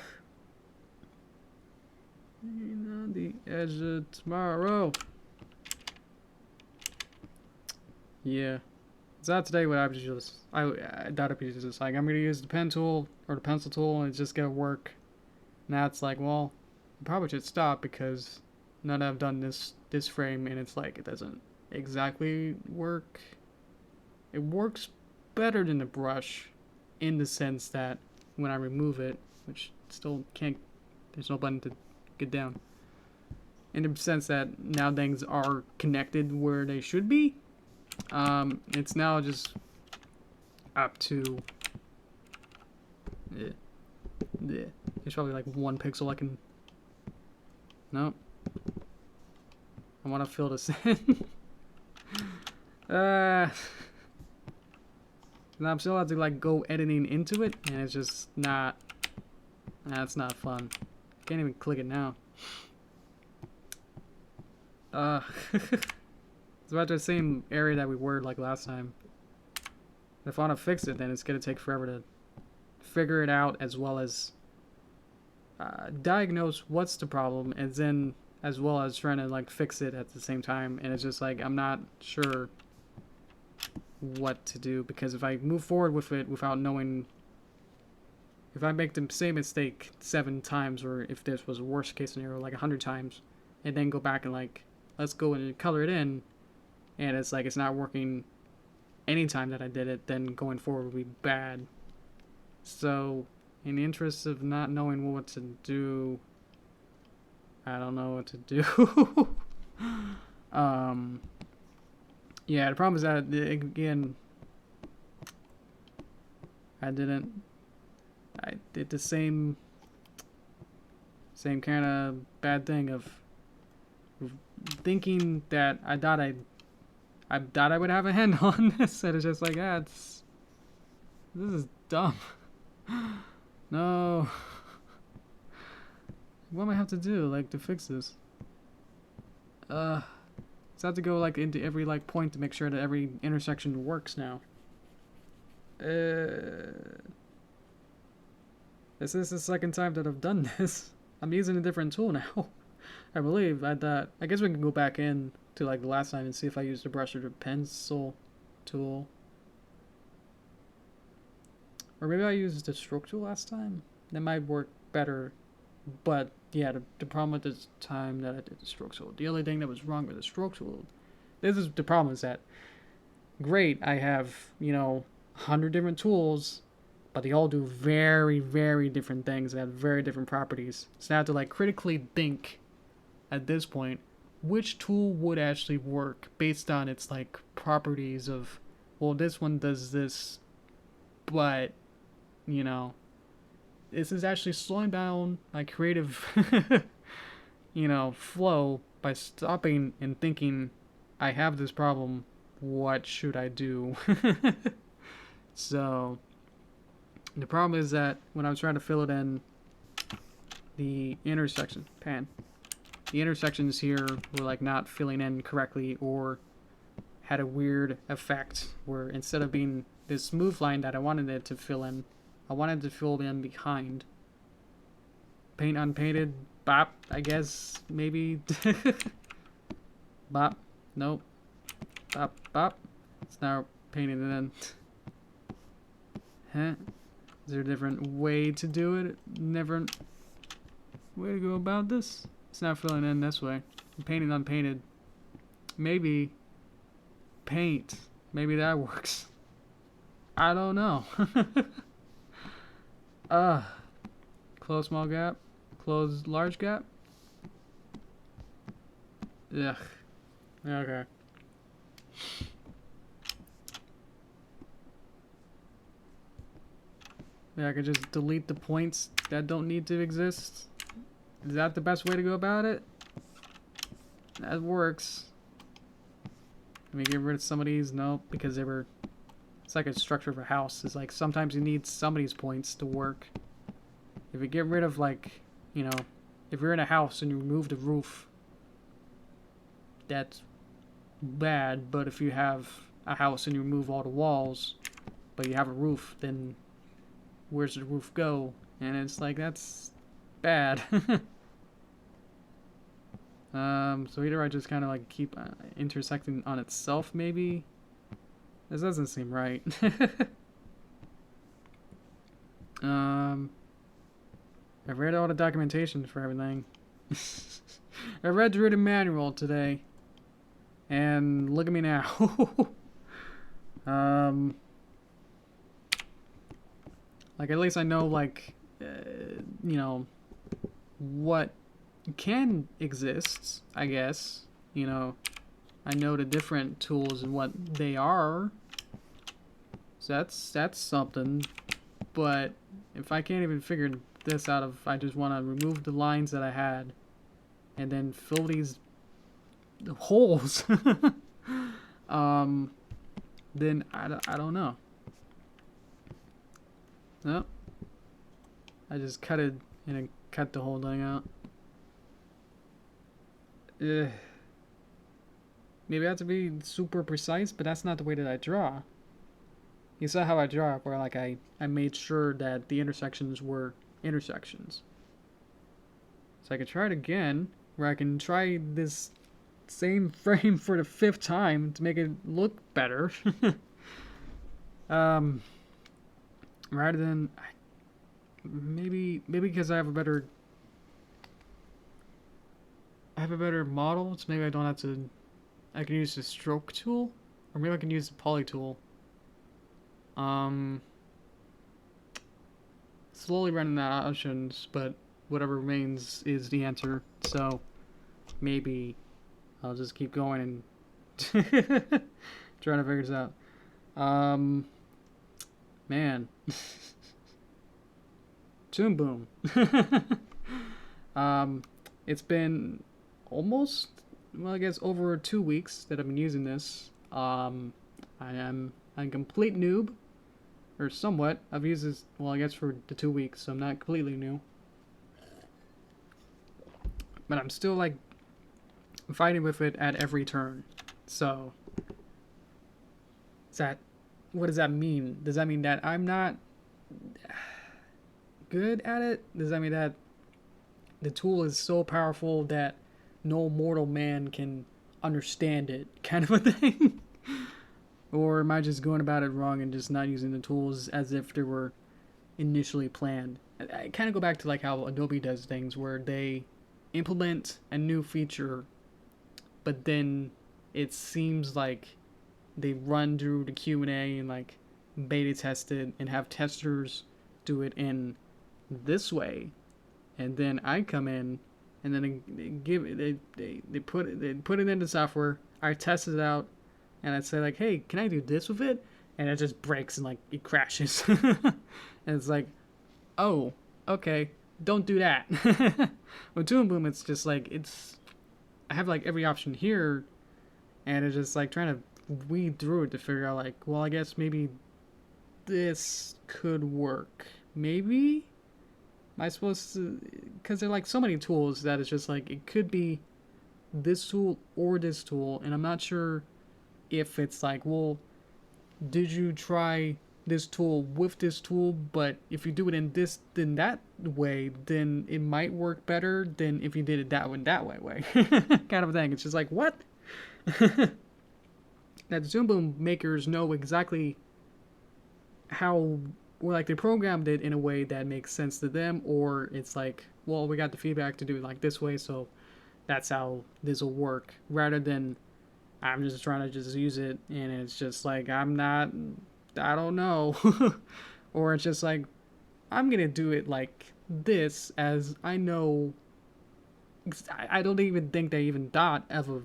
On the edge of tomorrow. Yeah. So today what I was just, I thought it'd be just like, I'm gonna use the pen tool or the pencil tool and it's just gonna work. Now it's like, well, I probably should stop because now that I've done this frame and it's like, it doesn't exactly work. It works better than the brush in the sense that when I remove it, which still can't, there's no button to get down. In the sense that now things are connected where they should be. It's now just up to, there's probably like 1 pixel I can, nope. I want to fill this in. And I'm still have to like go editing into it, and it's just not, it's not fun. Can't even click it now. It's about the same area that we were like last time. If I want to fix it, then it's gonna take forever to figure it out, as well as diagnose what's the problem, and then as well as trying to like fix it at the same time. And it's just like, I'm not sure what to do, because if I move forward with it without knowing, if I make the same mistake 7 times, or if this was a worst case scenario like 100 times, and then go back and like, let's go and color it in, and it's like it's not working any time that I did it, then going forward would be bad. So in the interest of not knowing what to do, I don't know what to do. Yeah, the problem is that, again, I did the same kind of bad thing of thinking that I thought I would have a handle on this, and it's just like, this is dumb. No. What am I have to do, like, to fix this? So I have to go, like, into every, like, point to make sure that every intersection works now. This is the second time that I've done this. I'm using a different tool now. I believe. I guess we can go back in to, like, the last time and see if I used the brush or the pencil tool. Or maybe I used the stroke tool last time. That might work better. But yeah, the problem with this time that I did the stroke tool, the only thing that was wrong with the stroke tool, this is the problem, is that, great, I have, 100 different tools, but they all do very, very different things and have very different properties. So I have to like critically think at this point which tool would actually work based on its like properties of, well, this one does this, but this is actually slowing down my creative flow by stopping and thinking, I have this problem, what should I do? So the problem is that when I was trying to fill it in, the intersections here were like not filling in correctly, or had a weird effect where instead of being this smooth line that I wanted it to fill in, I wanted to fill in behind. Paint unpainted, bop, I guess, maybe. Bop, nope. Bop, bop. It's now painting it in. Huh? Is there a different way to do it? Never way to go about this? It's not filling in this way. Painted unpainted. Maybe paint. Maybe that works. I don't know. Close small gap. Close large gap. Ugh. Okay. Yeah, I could just delete the points that don't need to exist. Is that the best way to go about it? That works. Let me get rid of some of these. No, because they were... It's like a structure of a house. It's like sometimes you need somebody's points to work. If you get rid of, like, you know, if you're in a house and you remove the roof, that's bad. But if you have a house and you remove all the walls, but you have a roof, then where's the roof go? And it's like, that's bad. So either I just kind of like keep intersecting on itself, maybe. This doesn't seem right. I've read all the documentation for everything. I read through the manual today, and look at me now. Like, at least I know, like, you know, what can exist, I guess. You know, I know the different tools and what they are. So that's something. But if I can't even figure this out, if I just want to remove the lines that I had and then fill these holes, then I don't know. No, I just cut it and then cut the whole thing out. Ugh. Maybe I have to be super precise, but that's not the way that I draw. You saw how I draw, where like I made sure that the intersections were intersections. So I could try it again, where I can try this same frame for the 5th time to make it look better. Rather than maybe because I have a better model, so maybe I don't have to. I can use the stroke tool, or maybe I can use the poly tool. Slowly running out of options, but whatever remains is the answer. So maybe I'll just keep going and trying to figure this out. Man. Toon boom. It's been almost, well, I guess over 2 weeks that I've been using this. I'm a complete noob, or somewhat. I've used this, well, I guess for the 2 weeks, so I'm not completely new. But I'm still, like, fighting with it at every turn. So, what does that mean? Does that mean that I'm not good at it? Does that mean that the tool is so powerful that no mortal man can understand it, kind of a thing? Or am I just going about it wrong and just not using the tools as if they were initially planned? I kind of go back to like how Adobe does things, where they implement a new feature, but then it seems like they run through the Q&A and like beta test it and have testers do it in this way, and then I come in and then they put it into software. I test it out, and I say like, hey, can I do this with it? And it just breaks and like it crashes. And it's like, oh, okay, don't do that. With Toon Boom, it's just like I have like every option here, and it's just like trying to weed through it to figure out like, well, I guess maybe this could work. Maybe? Am I supposed to? Because there are like so many tools that it's just like it could be this tool or this tool, and I'm not sure if it's like, well, did you try this tool with this tool, but if you do it in this then that way, then it might work better than if you did it that way kind of a thing. It's just like, what? That the Toon Boom makers know exactly how or like they programmed it in a way that makes sense to them, or it's like, well, we got the feedback to do it like this way, so that's how this will work, rather than I'm just trying to just use it and it's just like I don't know. Or it's just like I'm gonna do it like this, as I know. I don't even think they even thought of a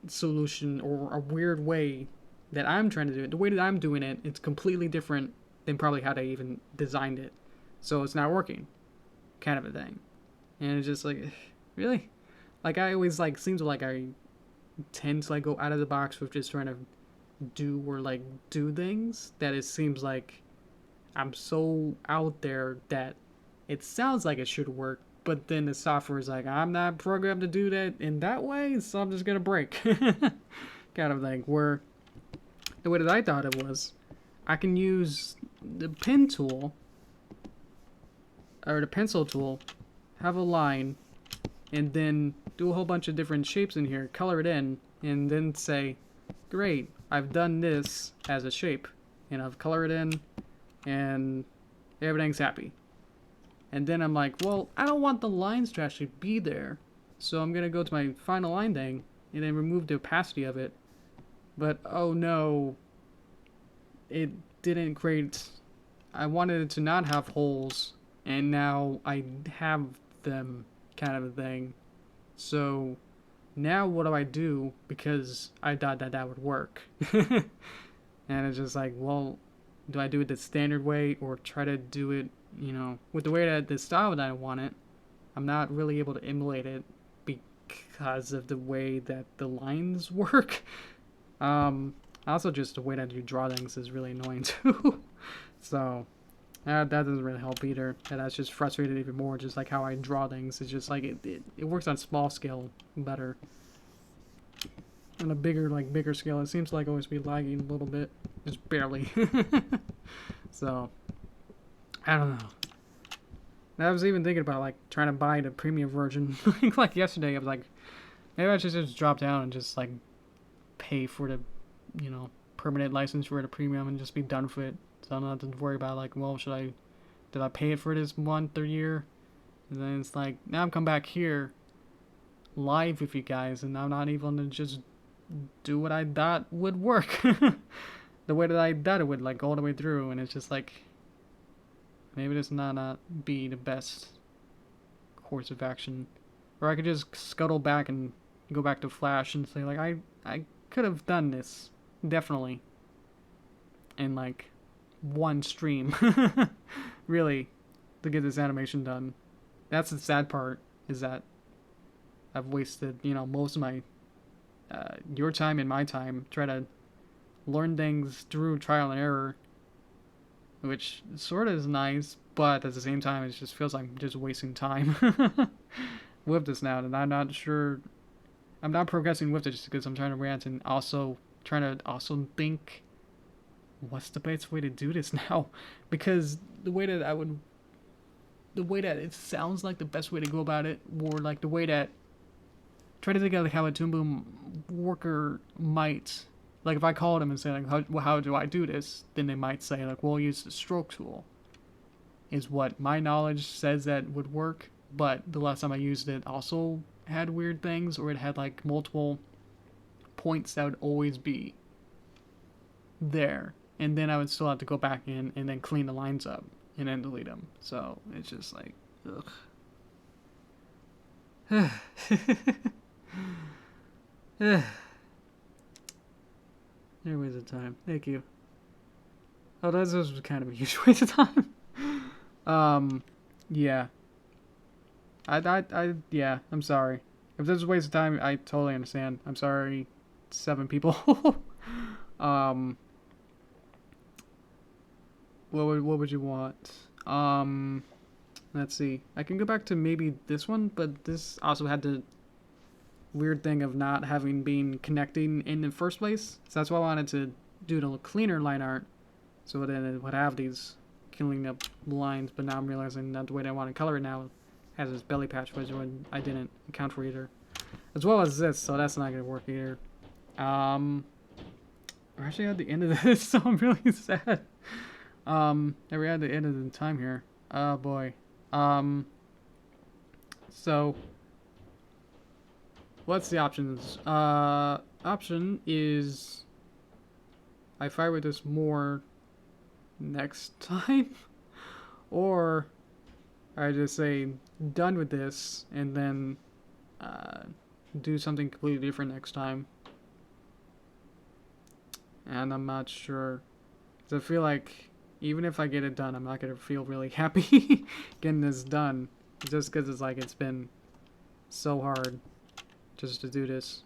solution or a weird way that I'm trying to do it. The way that I'm doing it, it's completely different than probably how they even designed it. So it's not working, kind of a thing. And it's just like, really? Like, I always, like, seems like I tend to, like, go out of the box with just trying to do things, that it seems like I'm so out there that it sounds like it should work, but then the software is like, I'm not programmed to do that in that way, so I'm just gonna break. Kind of thing. Where the way that I thought it was, I can use the pen tool, or the pencil tool, have a line, and then do a whole bunch of different shapes in here, color it in, and then say, great, I've done this as a shape, and I've colored it in, and everything's happy. And then I'm like, well, I don't want the lines to actually be there, so I'm gonna go to my final line thing, and then remove the opacity of it. But oh no, it didn't create, I wanted it to not have holes, and now I have them, kind of a thing. So now what do I do, because I thought that would work. And it's just like, well, do I do it the standard way, or try to do it, you know, with the way that the style that I want it? I'm not really able to emulate it because of the way that the lines work. Also just the way that you draw things is really annoying too. So that doesn't really help either. And that's just frustrated even more, just like how I draw things. It's just like it works on small scale better. On a bigger scale, it seems like always be lagging a little bit. Just barely. So I don't know. I was even thinking about like trying to buy the premium version. Like yesterday, I was like, maybe I should just drop down and just like pay for the, you know, permanent license for the premium and just be done with it. So I don't have to worry about like, well, did I pay it for this month or year? And then it's like, now I'm come back here live with you guys, and I'm not even to just do what I thought would work. The way that I thought it would, like all the way through, and it's just like, maybe this not be the best course of action. Or I could just scuttle back and go back to Flash and say like, I could have done this, definitely, in like one stream. Really, to get this animation done. That's the sad part, is that I've wasted, you know, most of my your time and my time trying to learn things through trial and error, which sort of is nice, but at the same time it just feels like I'm just wasting time with this now, and I'm not sure, I'm not progressing with it just because I'm trying to rant and also trying to also think, what's the best way to do this now? Because the way that it sounds like the best way to go about it, or like the way that, try to think of like how a Toon Boom worker might, like if I called them and say like, how do I do this? Then they might say like, well, use the stroke tool, is what my knowledge says that would work. But the last time I used it also had weird things, or it had like multiple points that would always be there. And then I would still have to go back in and then clean the lines up and then delete them. So it's just like, ugh. They're a waste of time. Thank you. Oh, this was kind of a huge waste of time. Yeah. Yeah, I'm sorry. If this is a waste of time, I totally understand. I'm sorry, 7 people. What would you want? Let's see. I can go back to maybe this one, but this also had the weird thing of not having been connecting in the first place. So that's why I wanted to do the cleaner line art, so then it would have these killing up lines. But now I'm realizing that the way that I want to color it now has this belly patch, which I didn't account for either, as well as this. So that's not gonna work either. We're actually at the end of this, so I'm really sad. We're at the end of the time here. Oh boy. So what's the options? Option is I fight with this more next time, or I just say done with this and then do something completely different next time. And I'm not sure, because I feel like even if I get it done, I'm not gonna feel really happy getting this done, just because it's like it's been so hard just to do this.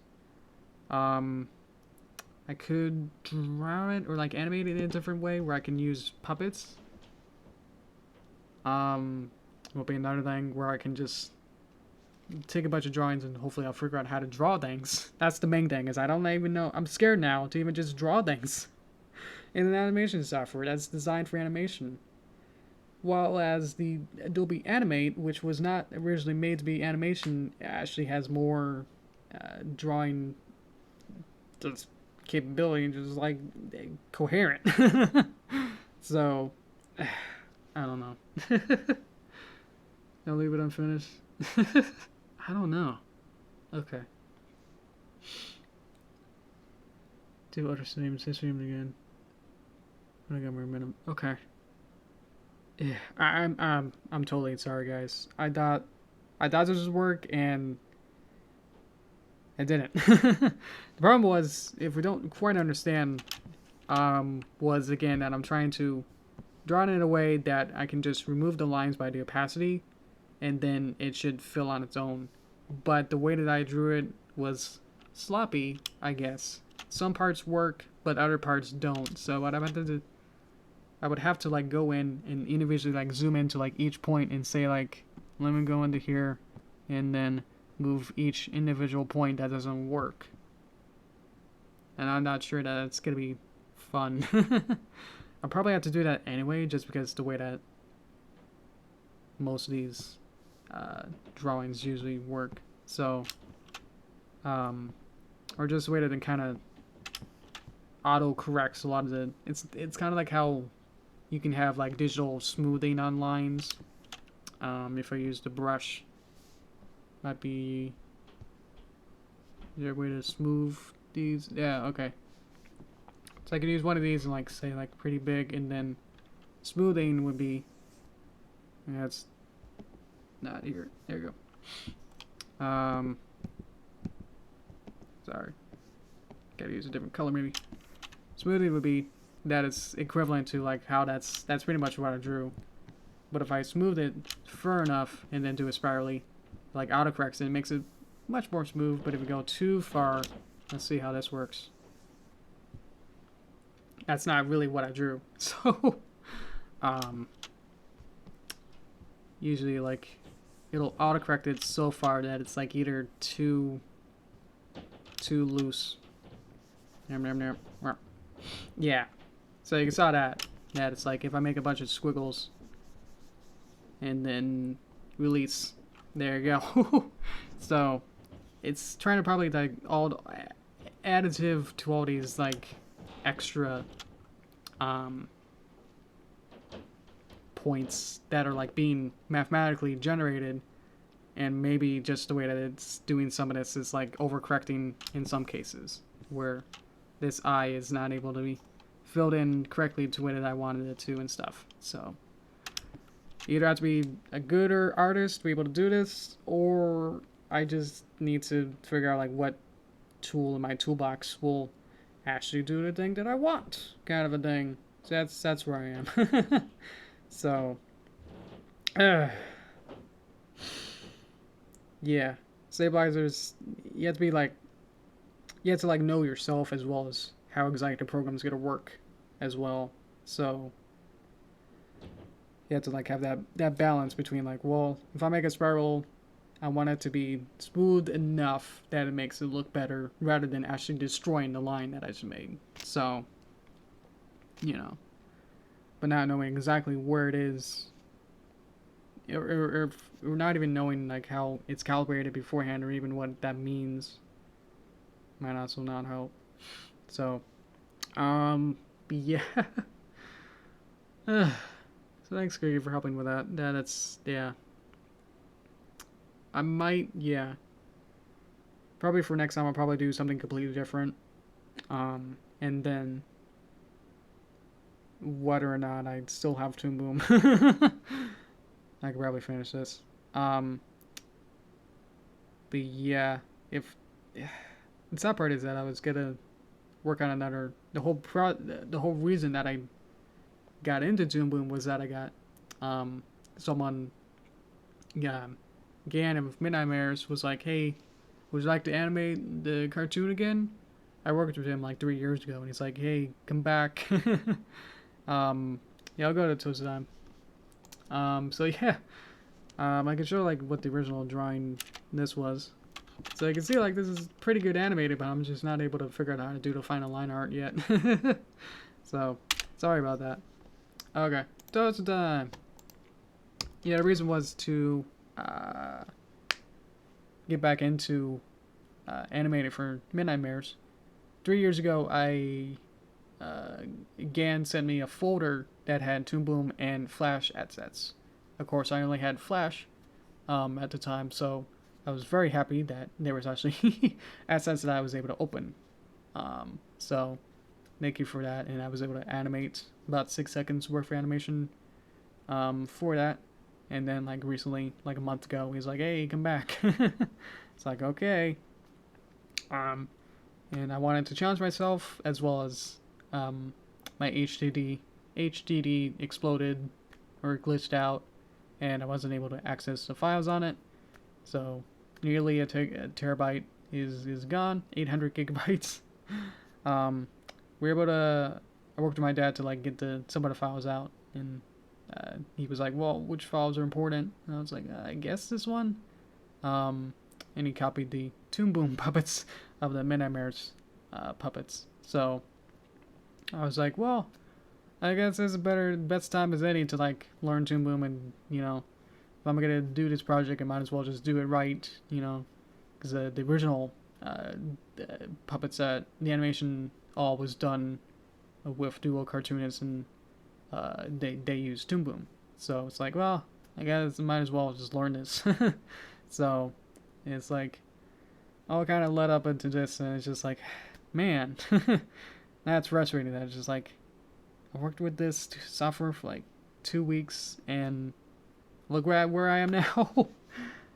I could draw it or like animate it in a different way where I can use puppets. Will be another thing where I can just take a bunch of drawings and hopefully I'll figure out how to draw things. That's the main thing, is I don't even know. I'm scared now to even just draw things in an animation software that's designed for animation. While as the Adobe Animate, which was not originally made to be animation, actually has more drawing just capability and just like coherent. So I don't know. I'll leave it unfinished. I don't know. Okay. Do other streams. This stream again. I got more minimum. Okay. Yeah, I'm totally sorry, guys. I thought this would work, and it didn't. The problem was, if we don't quite understand, was again that I'm trying to draw it in a way that I can just remove the lines by the opacity, and then it should fill on its own. But the way that I drew it was sloppy, I guess. Some parts work, but other parts don't. So what I had to do, I would have to like go in and individually like zoom into like each point and say like, let me go into here, and then move each individual point that doesn't work. And I'm not sure that it's gonna be fun. I'll probably have to do that anyway, just because the way that most of these drawings usually work. So, or just the way that it kind of auto corrects a lot of the. It's kind of like how you can have like digital smoothing on lines. If I use the brush, might be. Is there a way to smooth these? Yeah, okay. So I could use one of these and like say like pretty big, and then smoothing would be. That's not here. There you go. Sorry. Gotta use a different color maybe. Smoothing would be that it's equivalent to like how that's pretty much what I drew. But if I smooth it far enough and then do it spirally, like autocorrects it, makes it much more smooth. But if we go too far, let's see how this works. That's not really what I drew. So, usually like it'll autocorrect it so far that it's like either too loose. Yeah. So you saw that it's like if I make a bunch of squiggles and then release, there you go. So it's trying to probably like all additive to all these like extra points that are like being mathematically generated, and maybe just the way that it's doing some of this is like overcorrecting in some cases where this eye is not able to be filled in correctly to the way that I wanted it to and stuff. So you either have to be a gooder artist to be able to do this, or I just need to figure out like what tool in my toolbox will actually do the thing that I want, kind of a thing. So that's where I am. So yeah, stabilizers, you have to be like, you have to like know yourself as well as how exactly the program's gonna work as well. So you have to like have that balance between like, well, if I make a spiral, I want it to be smooth enough that it makes it look better rather than actually destroying the line that I just made. So, you know, but not knowing exactly where it is, or not even knowing like how it's calibrated beforehand or even what that means might also not help. So, yeah. So thanks, Greg, for helping with that. That's yeah. I might probably for next time I'll probably do something completely different. And then whether or not I still have Toon Boom, I could probably finish this. But yeah, if the sad part is that I was gonna work on another. The whole reason that I got into Toon Boom was that I got someone, yeah, Gan of Midnight Mares was like, hey, would you like to animate the cartoon again? I worked with him like 3 years ago, and he's like, hey, come back. Yeah, I'll go to Toast time. So yeah, I can show like what the original drawing this was. So you can see like this is pretty good animated, but I'm just not able to figure out how to do the final line art yet. So sorry about that. Okay, Toast time. Yeah, the reason was to get back into animating for Midnight Mares. 3 years ago, Gan sent me a folder that had Toon Boom and Flash assets. Of course, I only had Flash at the time, so I was very happy that there was actually assets that I was able to open. So thank you for that, and I was able to animate about 6 seconds worth of animation for that. And then like recently, like a month ago, he's like, "Hey, come back." It's like, okay. And I wanted to challenge myself as well as my HDD exploded or glitched out, and I wasn't able to access the files on it. So nearly a terabyte is gone, 800 gigabytes. We were able to. I worked with my dad to like get some of the files out, and he was like, "Well, which files are important?" And I was like, "I guess this one." And he copied the Toon Boom puppets of the Midnight Mares puppets. So I was like, well, I guess it's best time as any to like learn Toon Boom, and if I'm gonna do this project, I might as well just do it right, because the original puppets, the animation all was done with dual cartoonists, and they used Toon Boom. So it's like, well, I guess I might as well just learn this. So it's like all kind of led up into this, and it's just like, man, that's frustrating. That it's just like I worked with this software for like 2 weeks, and look where I am now.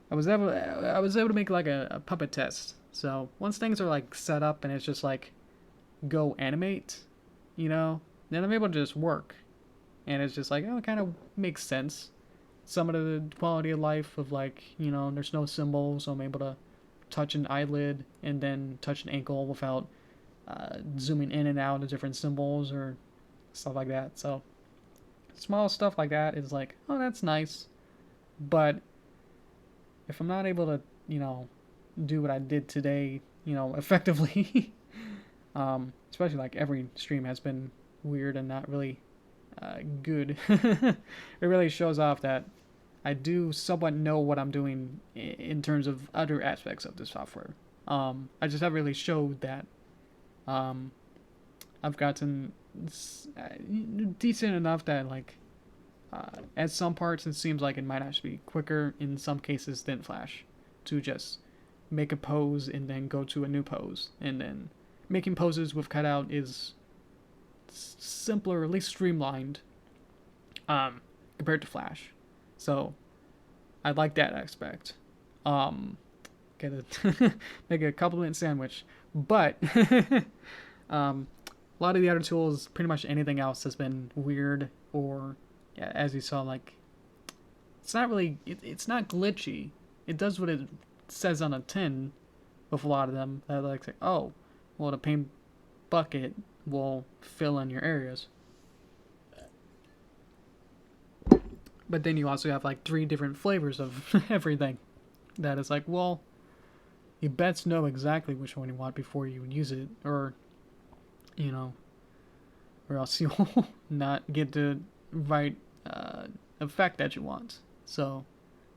I was able to make like a puppet test. So once things are like set up and it's just like go animate, then I'm able to just work, and it's just like, oh, it kind of makes sense. Some of the quality of life of like, there's no symbol, so I'm able to touch an eyelid and then touch an ankle without zooming in and out of different symbols or stuff like that. So small stuff like that is like, oh, that's nice. But if I'm not able to, do what I did today, effectively, especially like every stream has been weird and not really good. It really shows off that I do somewhat know what I'm doing in terms of other aspects of the software. I just haven't really showed that. I've gotten decent enough that like at some parts it seems like it might actually be quicker in some cases than Flash to just make a pose and then go to a new pose, and then making poses with cutout is simpler, at least streamlined, compared to Flash. So I like that aspect. Get a make a compliment sandwich, but a lot of the other tools, pretty much anything else, has been weird, or yeah, as you saw, like it's not really it's not glitchy. It does what it says on a tin with a lot of them. That like say, oh, well, the paint bucket will fill in your areas. But then you also have like 3 different flavors of everything. That is like, well, you best know exactly which one you want before you use it, or or else you'll not get the right effect that you want. So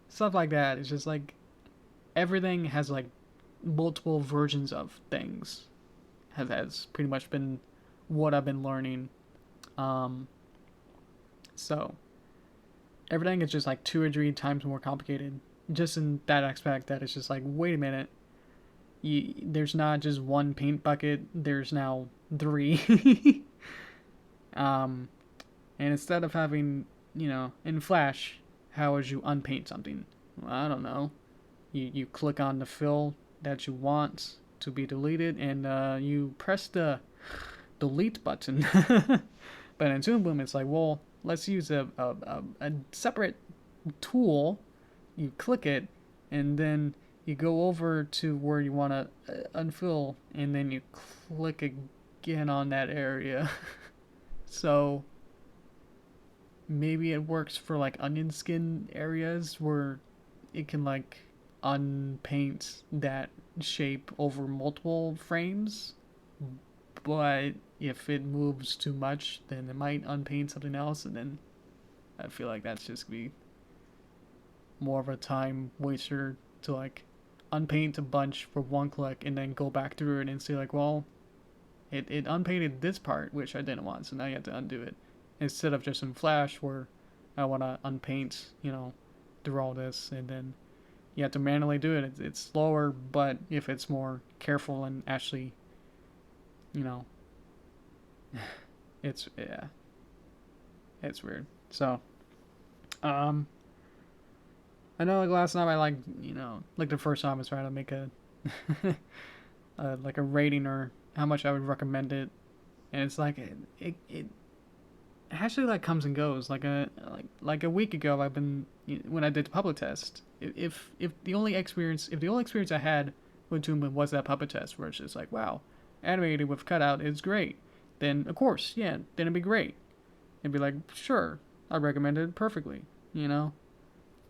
stuff like that. It's just like everything has like multiple versions of things. Has pretty much been what I've been learning. So everything is just like 2 or 3 times more complicated. Just in that aspect, that it's just like, wait a minute, there's not just one paint bucket. There's now 3. And instead of having, in Flash, how would you unpaint something? Well, I don't know. You click on the fill that you want to be deleted, and you press the delete button. But in Toon Boom, it's like, well, let's use a separate tool. You click it, and then you go over to where you want to unfill, and then you click again on that area. So maybe it works for like onion skin areas where it can like unpaint that shape over multiple frames, but if it moves too much, then it might unpaint something else, and then I feel like that's just gonna be more of a time waster to like unpaint a bunch for one click and then go back through it and say like, well, it unpainted this part which I didn't want, so now you have to undo it, instead of just in Flash where I want to unpaint, through all this, and then you have to manually do it. It's slower, but if it's more careful and actually, it's weird. So I know like last time I like the first time I was trying to make a like a rating or how much I would recommend it, and it's like it actually like comes and goes. Like a week ago, I've been when I did the puppet test. If the only experience I had with Toon was that puppet test, where it's just like, wow, animated with cutout is great, then of course, yeah, then it'd be great. It'd be like, sure, I recommend it perfectly,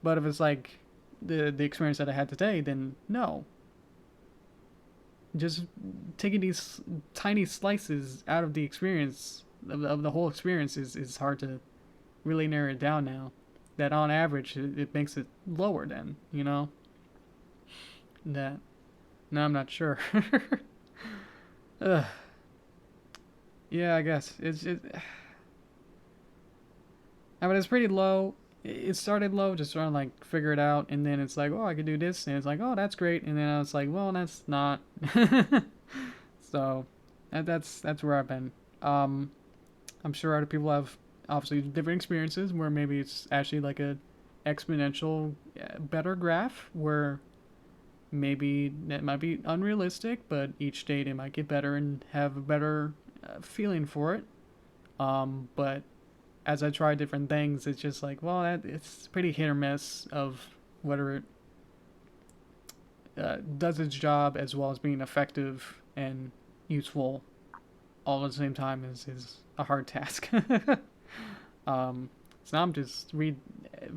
But if it's like the experience that I had today, then no. Just taking these tiny slices out of the experience of the whole experience is hard to really narrow it down now. That on average it makes it lower then, That no, I'm not sure. Yeah, I guess I mean, it's pretty low. It started low, just trying to like figure it out, and then it's like, oh, I could do this, and it's like, oh, that's great, and then I was like, well, that's not. So, that's where I've been. I'm sure other people have obviously different experiences where maybe it's actually like a exponential better graph where maybe that might be unrealistic, but each day they might get better and have a better feeling for it. But as I try different things, it's just like, well, it's pretty hit or miss of whether it does its job as well as being effective and useful all at the same time is a hard task. So now I'm just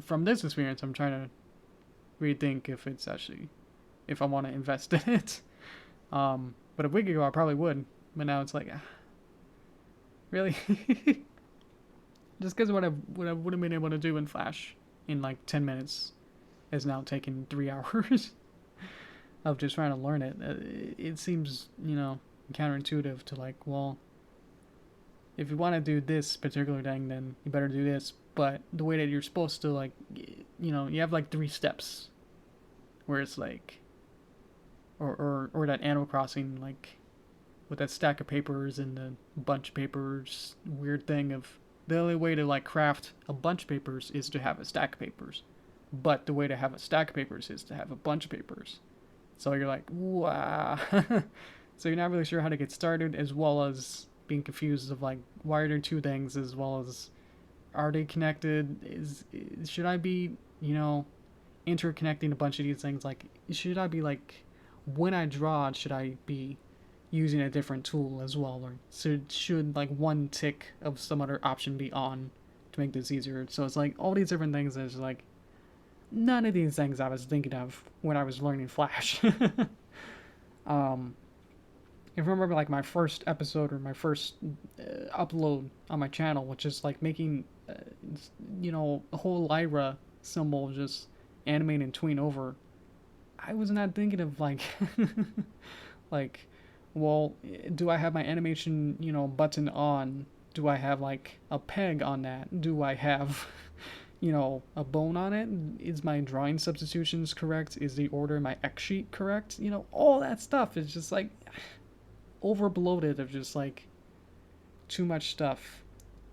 from this experience, I'm trying to rethink if it's actually, if I want to invest in it. But a week ago I probably would, but now it's like, really? Just because what I would have been able to do in Flash in like 10 minutes is now taking 3 hours of just trying to learn it. It seems, counterintuitive to like, well, if you want to do this particular thing, then you better do this. But the way that you're supposed to, like, you have like 3 steps where it's like, or that Animal Crossing, like, with that stack of papers and the bunch of papers weird thing of the only way to like craft a bunch of papers is to have a stack of papers, but the way to have a stack of papers is to have a bunch of papers. So you're like, wow. So you're not really sure how to get started, as well as being confused of like, why are there 2 things, as well as are they connected? Should I be interconnecting a bunch of these things? Like, should I be like, when I draw, should I be using a different tool as well, or should like one tick of some other option be on to make this easier? So it's like all these different things. There's like none of these things I was thinking of when I was learning Flash. If you remember like my first episode or my first upload on my channel, which is like making a whole Lyra symbol, just animating tween over, I was not thinking of like like, well, do I have my animation, button on Do I have like a peg on that? Do I have, you know, a bone on it? Is my drawing substitutions correct? Is the order in my X sheet correct? You know, all that stuff is just like over bloated of just like too much stuff.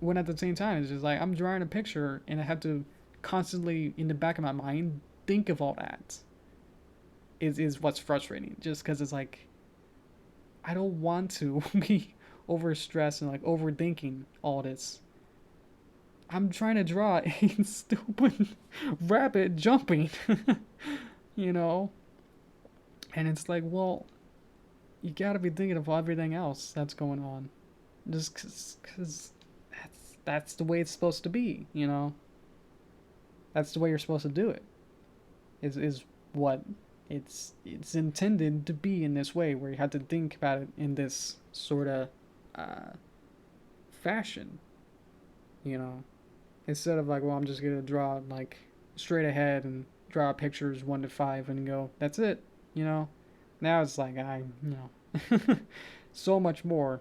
When at the same time, it's just like I'm drawing a picture and I have to constantly, in the back of my mind, think of all that. Is what's frustrating. Just because it's like, I don't want to be overstressed and like overthinking all this. I'm trying to draw a stupid rabbit jumping, you know? And it's like, well, you gotta be thinking of everything else that's going on. Just cause that's the way it's supposed to be, you know? That's the way you're supposed to do it. Is what it's intended to be in this way, where you have to think about it in this sort of fashion, you know, instead of like, well, I'm just gonna draw like straight ahead and draw pictures 1 to 5 and go, that's it, you know. Now it's like you know, so much more.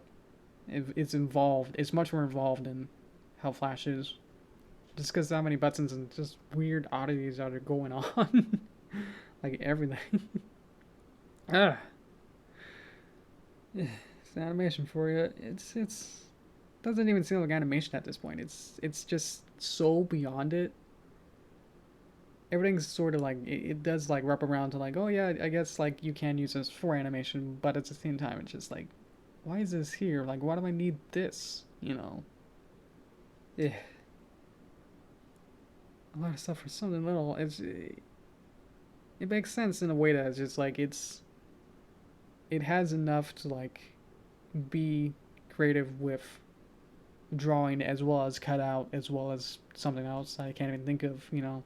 It's involved. It's much more involved in how Flash is, just because how many buttons and just weird oddities that are going on. Like everything. Ah. It's animation for you. It's doesn't even seem like animation at this point. It's just so beyond it. Everything's sort of like it does like wrap around to like, oh yeah, I guess like you can use this for animation, but at the same time it's just like, why is this here? Like, why do I need this? You know. Yeah. A lot of stuff for something little. It makes sense in a way that it's just like it has enough to like be creative with drawing as well as cut out as well as something else I can't even think of, you know.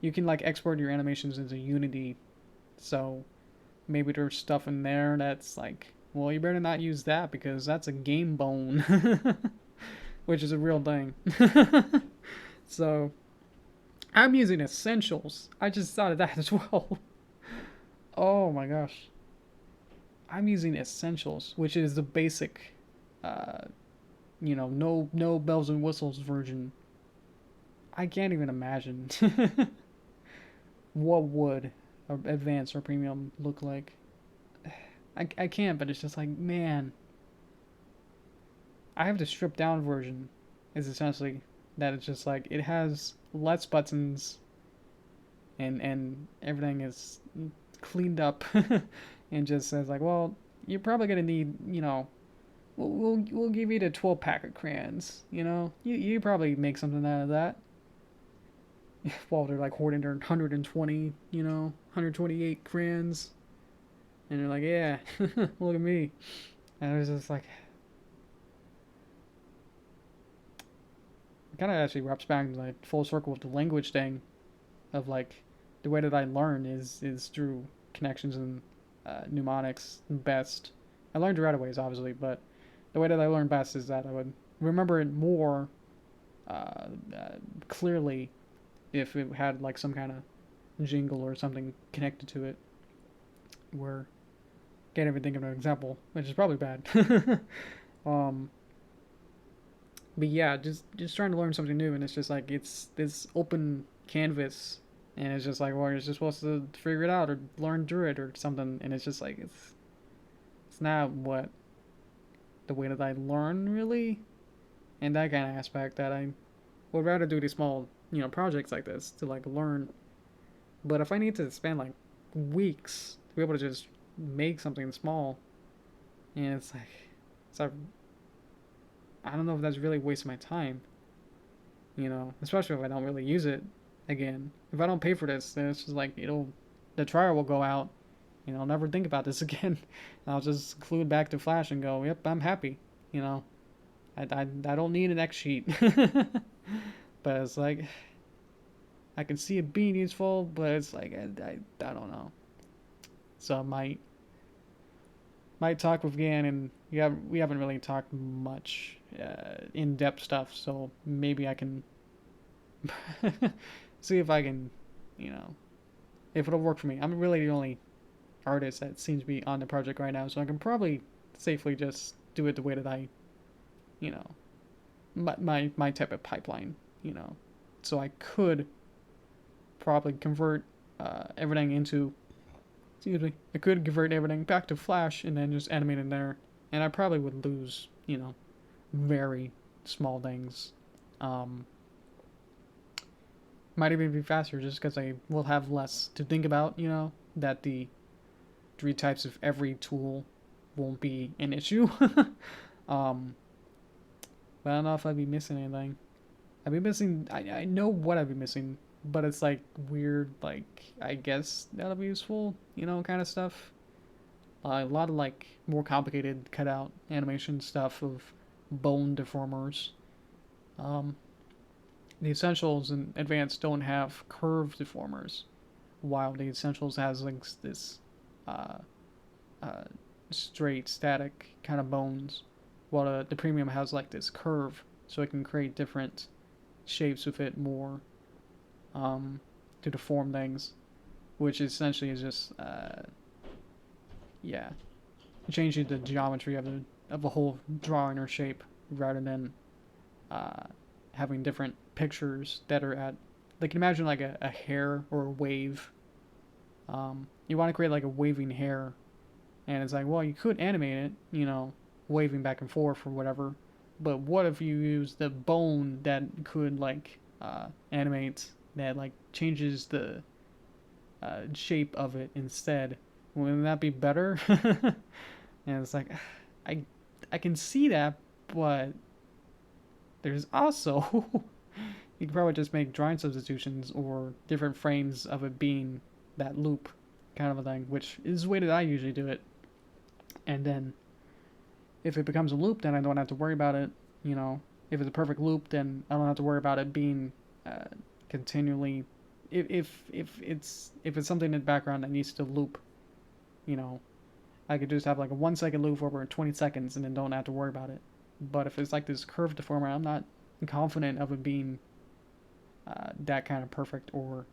You can like export your animations into Unity, so maybe there's stuff in there that's like, well, you better not use that because that's a game bone. Which is a real thing. So I'm using Essentials. I just thought of that as well. Oh my gosh. I'm using Essentials, which is the basic, you know, no bells and whistles version. I can't even imagine what would advanced or premium look like. I can't, but it's just like, man. I have the stripped down version. Is essentially that it's just like it has less buttons and everything is cleaned up and just says like, well, you're probably gonna need, you know, we'll give you the 12 pack of crayons, you know, you probably make something out of that. While they're like hoarding their 120, you know, 128 crayons, and they're like, yeah, look at me, and it was just like, it kind of actually wraps back to like full circle with the language thing, of like the way that I learn is through connections and mnemonics best. I learned right away, obviously, but the way that I learn best is that I would remember it more clearly if it had like some kind of jingle or something connected to it. Where can't even think of an example, which is probably bad. But yeah, just trying to learn something new, and it's just like it's this open canvas, and it's just like, well, you're just supposed to figure it out or learn through it or something, and it's just like it's not what the way that I learn really, and that kind of aspect that I would rather do these small, you know, projects like this to like learn. But if I need to spend like weeks to be able to just make something small, and it's like I don't know if that's really wasting my time, you know, especially if I don't really use it again. If I don't pay for this, then it's just like the trial will go out, you know, I'll never think about this again. I'll just glue it back to Flash and go, yep, I'm happy, you know. I don't need an X sheet. But it's like, I can see it being useful, but it's like, I don't know. So I might talk with Gan, and we haven't really talked much in-depth stuff, so maybe I can see if I can, you know, if it'll work for me. I'm really the only artist that seems to be on the project right now, so I can probably safely just do it the way that I, you know, my type of pipeline, So I could probably convert everything into, excuse me, I could convert everything back to Flash and then just animate in there, and I probably would lose, very small things. Might even be faster just because I will have less to think about, that the 3 types of every tool won't be an issue. But I don't know if I'd be missing anything. I'd be missing, I know what I'd be missing, but it's like weird, like, I guess that'll be useful, kind of stuff. A lot of like more complicated cutout animation stuff of bone deformers. The Essentials and Advanced don't have curve deformers, while the Essentials has like this straight, static kind of bones, while the Premium has like this curve, so it can create different shapes with it more to deform things, which essentially is just changing the geometry of a whole drawing or shape rather than having different pictures that are at, like, imagine like a hair or a wave. You want to create like a waving hair, and it's like, well, you could animate it, waving back and forth or whatever, but what if you use the bone that could like animate, that like changes the shape of it instead? Wouldn't that be better? And it's like, I can see that, but there's also you could probably just make drawing substitutions or different frames of it being that loop kind of a thing, which is the way that I usually do it. And then if it becomes a loop, then I don't have to worry about it. If it's a perfect loop, then I don't have to worry about it being continually. If it's something in the background that needs to loop, I could just have like a 1 second loop over 20 seconds and then don't have to worry about it. But if it's like this curved deformer, I'm not confident of it being that kind of perfect, or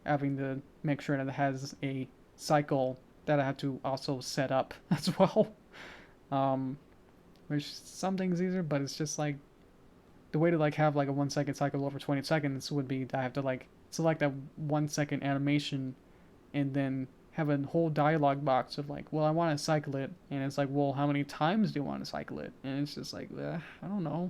having to make sure that it has a cycle that I have to also set up as well. Which some things easier, but it's just like the way to like have like a 1 second cycle over 20 seconds would be that I have to like select that 1 second animation and then have a whole dialogue box of like, well, I want to cycle it, and it's like, well, how many times do you want to cycle it? And it's just like, I don't know.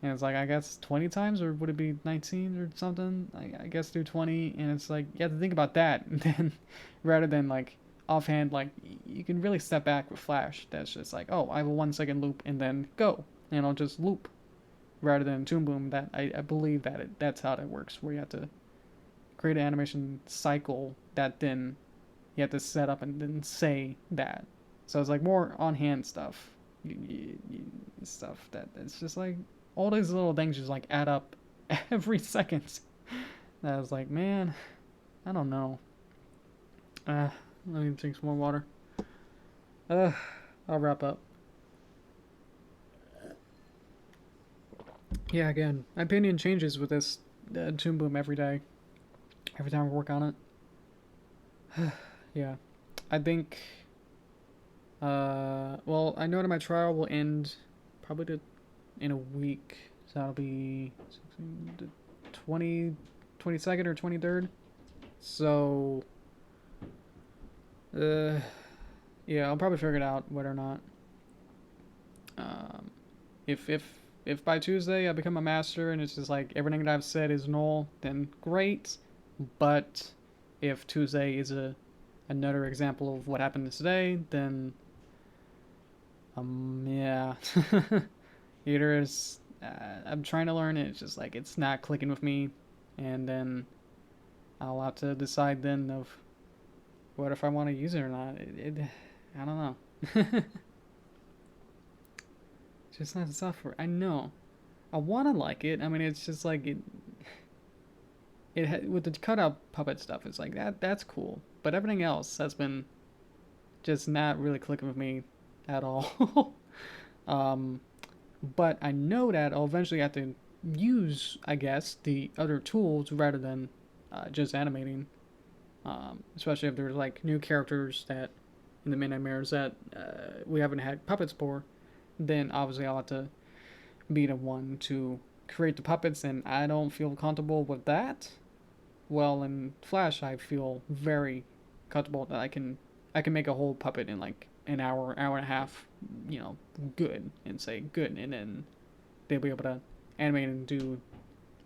And it's like, I guess 20 times, or would it be 19 or something? I guess do 20, and it's like, you have to think about that, and then rather than like offhand, like, you can really step back with Flash. That's just like, oh, I have a 1 second loop and then go, and I'll just loop, rather than Toon Boom. That I believe that that's how that works, where you have to create an animation cycle that then you have to set up and then say that. So it's like more on hand stuff, stuff that it's just like all these little things just like add up every second. And I was like, man, I don't know. Let me drink some more water. I'll wrap up. Yeah, again, my opinion changes with this Toon Boom every day. Every time I work on it. Yeah. I think, well, I know that my trial will end probably in a week. So that'll be the 22nd or 23rd. So, yeah, I'll probably figure it out whether or not. If by Tuesday I become a master and it's just like everything that I've said is null, then great. But if Tuesday is another example of what happened today, then yeah. Either is I'm trying to learn it, it's just like it's not clicking with me, and then I'll have to decide then of what if I want to use it or not. I don't know. It's just not the software. I know. I want to like it. I mean, it's just like with the cutout puppet stuff, it's like that's cool, but everything else has been just not really clicking with me at all. But I know that I'll eventually have to use, I guess, the other tools rather than just animating, especially if there's like new characters that in the Midnight Mirrors that we haven't had puppets for. Then obviously I'll have to be the one to create the puppets, and I don't feel comfortable with that. Well, in Flash, I feel very comfortable that I can make a whole puppet in like an hour, hour and a half, you know, good, and say good, and then they'll be able to animate and do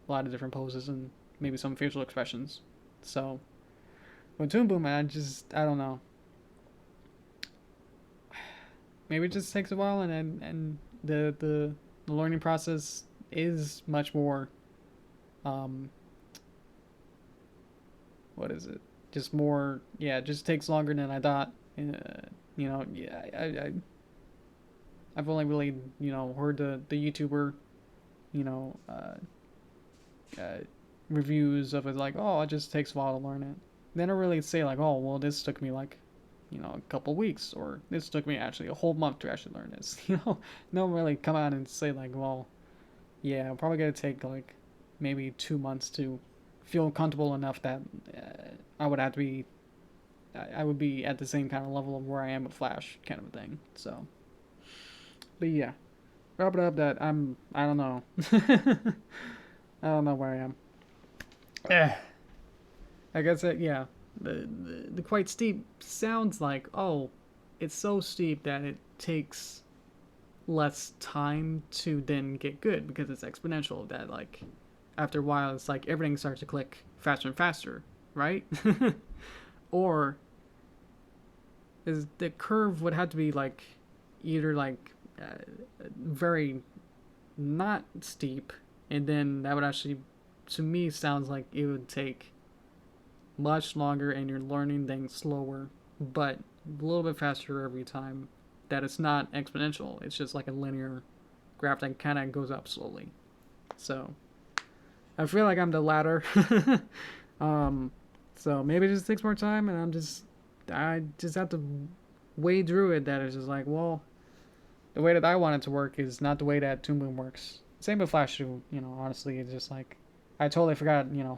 a lot of different poses and maybe some facial expressions. So with Toon Boom, I don't know. Maybe it just takes a while, and the learning process is much more, um, what is it? Just more, yeah. It just takes longer than I thought. You know, yeah. I've only really, you know, heard the YouTuber, you know, uh, reviews of it like, oh, it just takes a while to learn it. They don't really say like, oh, well, this took me like, you know, a couple weeks, or this took me actually a whole month to actually learn this. You know, no one really come out and say like, well, yeah, I'm probably gonna take like maybe 2 months to feel comfortable enough that I would have to be, I would be at the same kind of level of where I am with Flash, kind of a thing. So, but yeah, wrap it up. That I don't know, I don't know where I am. Eh. I guess that, yeah, the quite steep sounds like, oh, it's so steep that it takes less time to then get good because it's exponential. That like after a while, it's like everything starts to click faster and faster, right? Or is the curve would have to be like either like very not steep, and then that would actually, to me, sounds like it would take much longer and you're learning things slower, but a little bit faster every time. That it's not exponential. It's just like a linear graph that kind of goes up slowly. So I feel like I'm the latter. um, so maybe it just takes more time, and I just have to wade through it. That it's just like, well, the way that I want it to work is not the way that Toon Boom works. Same with Flash too. You know, honestly, it's just like I totally forgot. You know,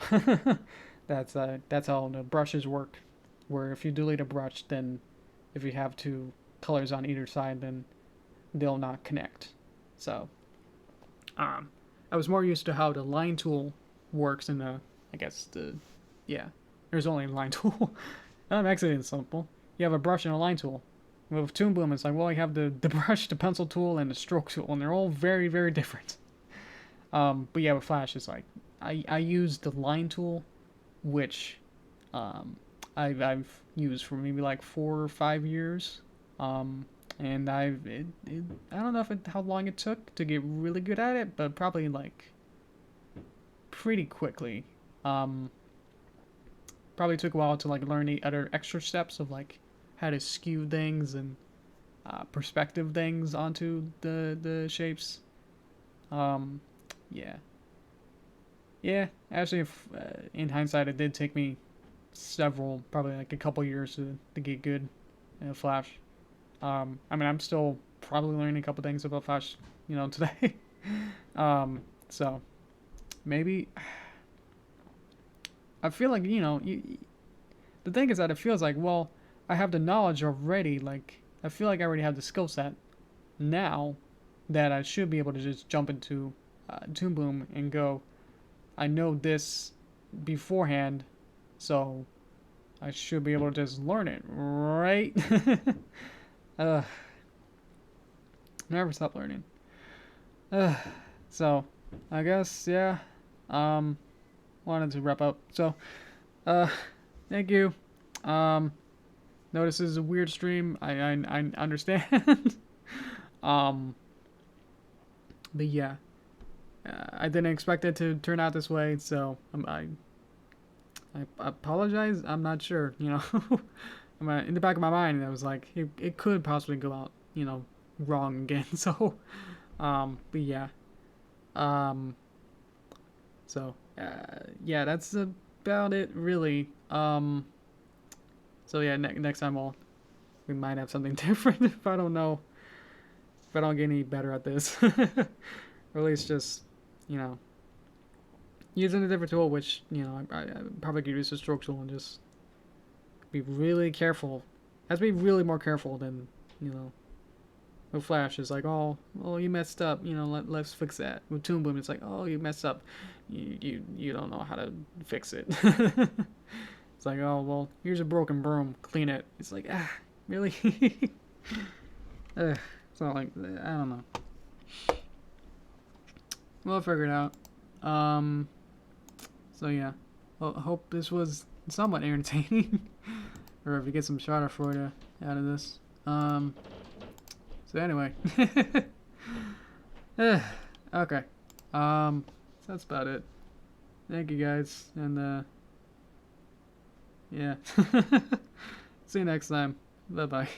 that's how the brushes work. Where if you delete a brush, then if you have two colors on either side, then they'll not connect. So, I was more used to how the line tool works in the, I guess yeah, there's only a line tool. That makes it simple. You have a brush and a line tool. With Toon Boom, it's like, well, you have the brush, the pencil tool, and the stroke tool, and they're all very, very different. But yeah, with Flash, it's like, I use the line tool, which, I've used for maybe like 4 or 5 years. And I don't know how long it took to get really good at it, but probably like pretty quickly. Probably took a while to like learn the other extra steps of like how to skew things and perspective things onto the shapes. Yeah, yeah. Actually, if, in hindsight, it did take me several, probably like a couple years to get good at Flash. I mean, I'm still probably learning a couple things about Flash, you know, today. So maybe I feel like, you know, the thing is that it feels like, well, I have the knowledge already. Like I feel like I already have the skill set now that I should be able to just jump into Toon Boom and go. I know this beforehand, so I should be able to just learn it, right? Never stop learning. So, I guess, yeah. Wanted to wrap up. So, thank you. No, this is a weird stream. I understand. um, but yeah, I didn't expect it to turn out this way. So I apologize. I'm not sure. You know, in the back of my mind, I was like, it could possibly go out, you know, wrong again. So, but yeah, so yeah, that's about it, really. So yeah, next time we might have something different if I don't know, if I don't get any better at this, or at least just, you know, using a different tool, which, you know, I probably could use the stroke tool and just be really careful. Has to be really more careful than, you know, With Flash, it's like, oh, well, you messed up. You know, let's fix that. With Toon Boom, it's like, oh, you messed up. You don't know how to fix it. It's like, oh, well, here's a broken broom. Clean it. It's like, ah, really? It's not like, I don't know. We'll figure it out. So yeah. Well, I hope this was somewhat entertaining. Or if you get some Schadenfreude out of this. So anyway. Okay. So that's about it. Thank you guys. And yeah. See you next time. Bye bye.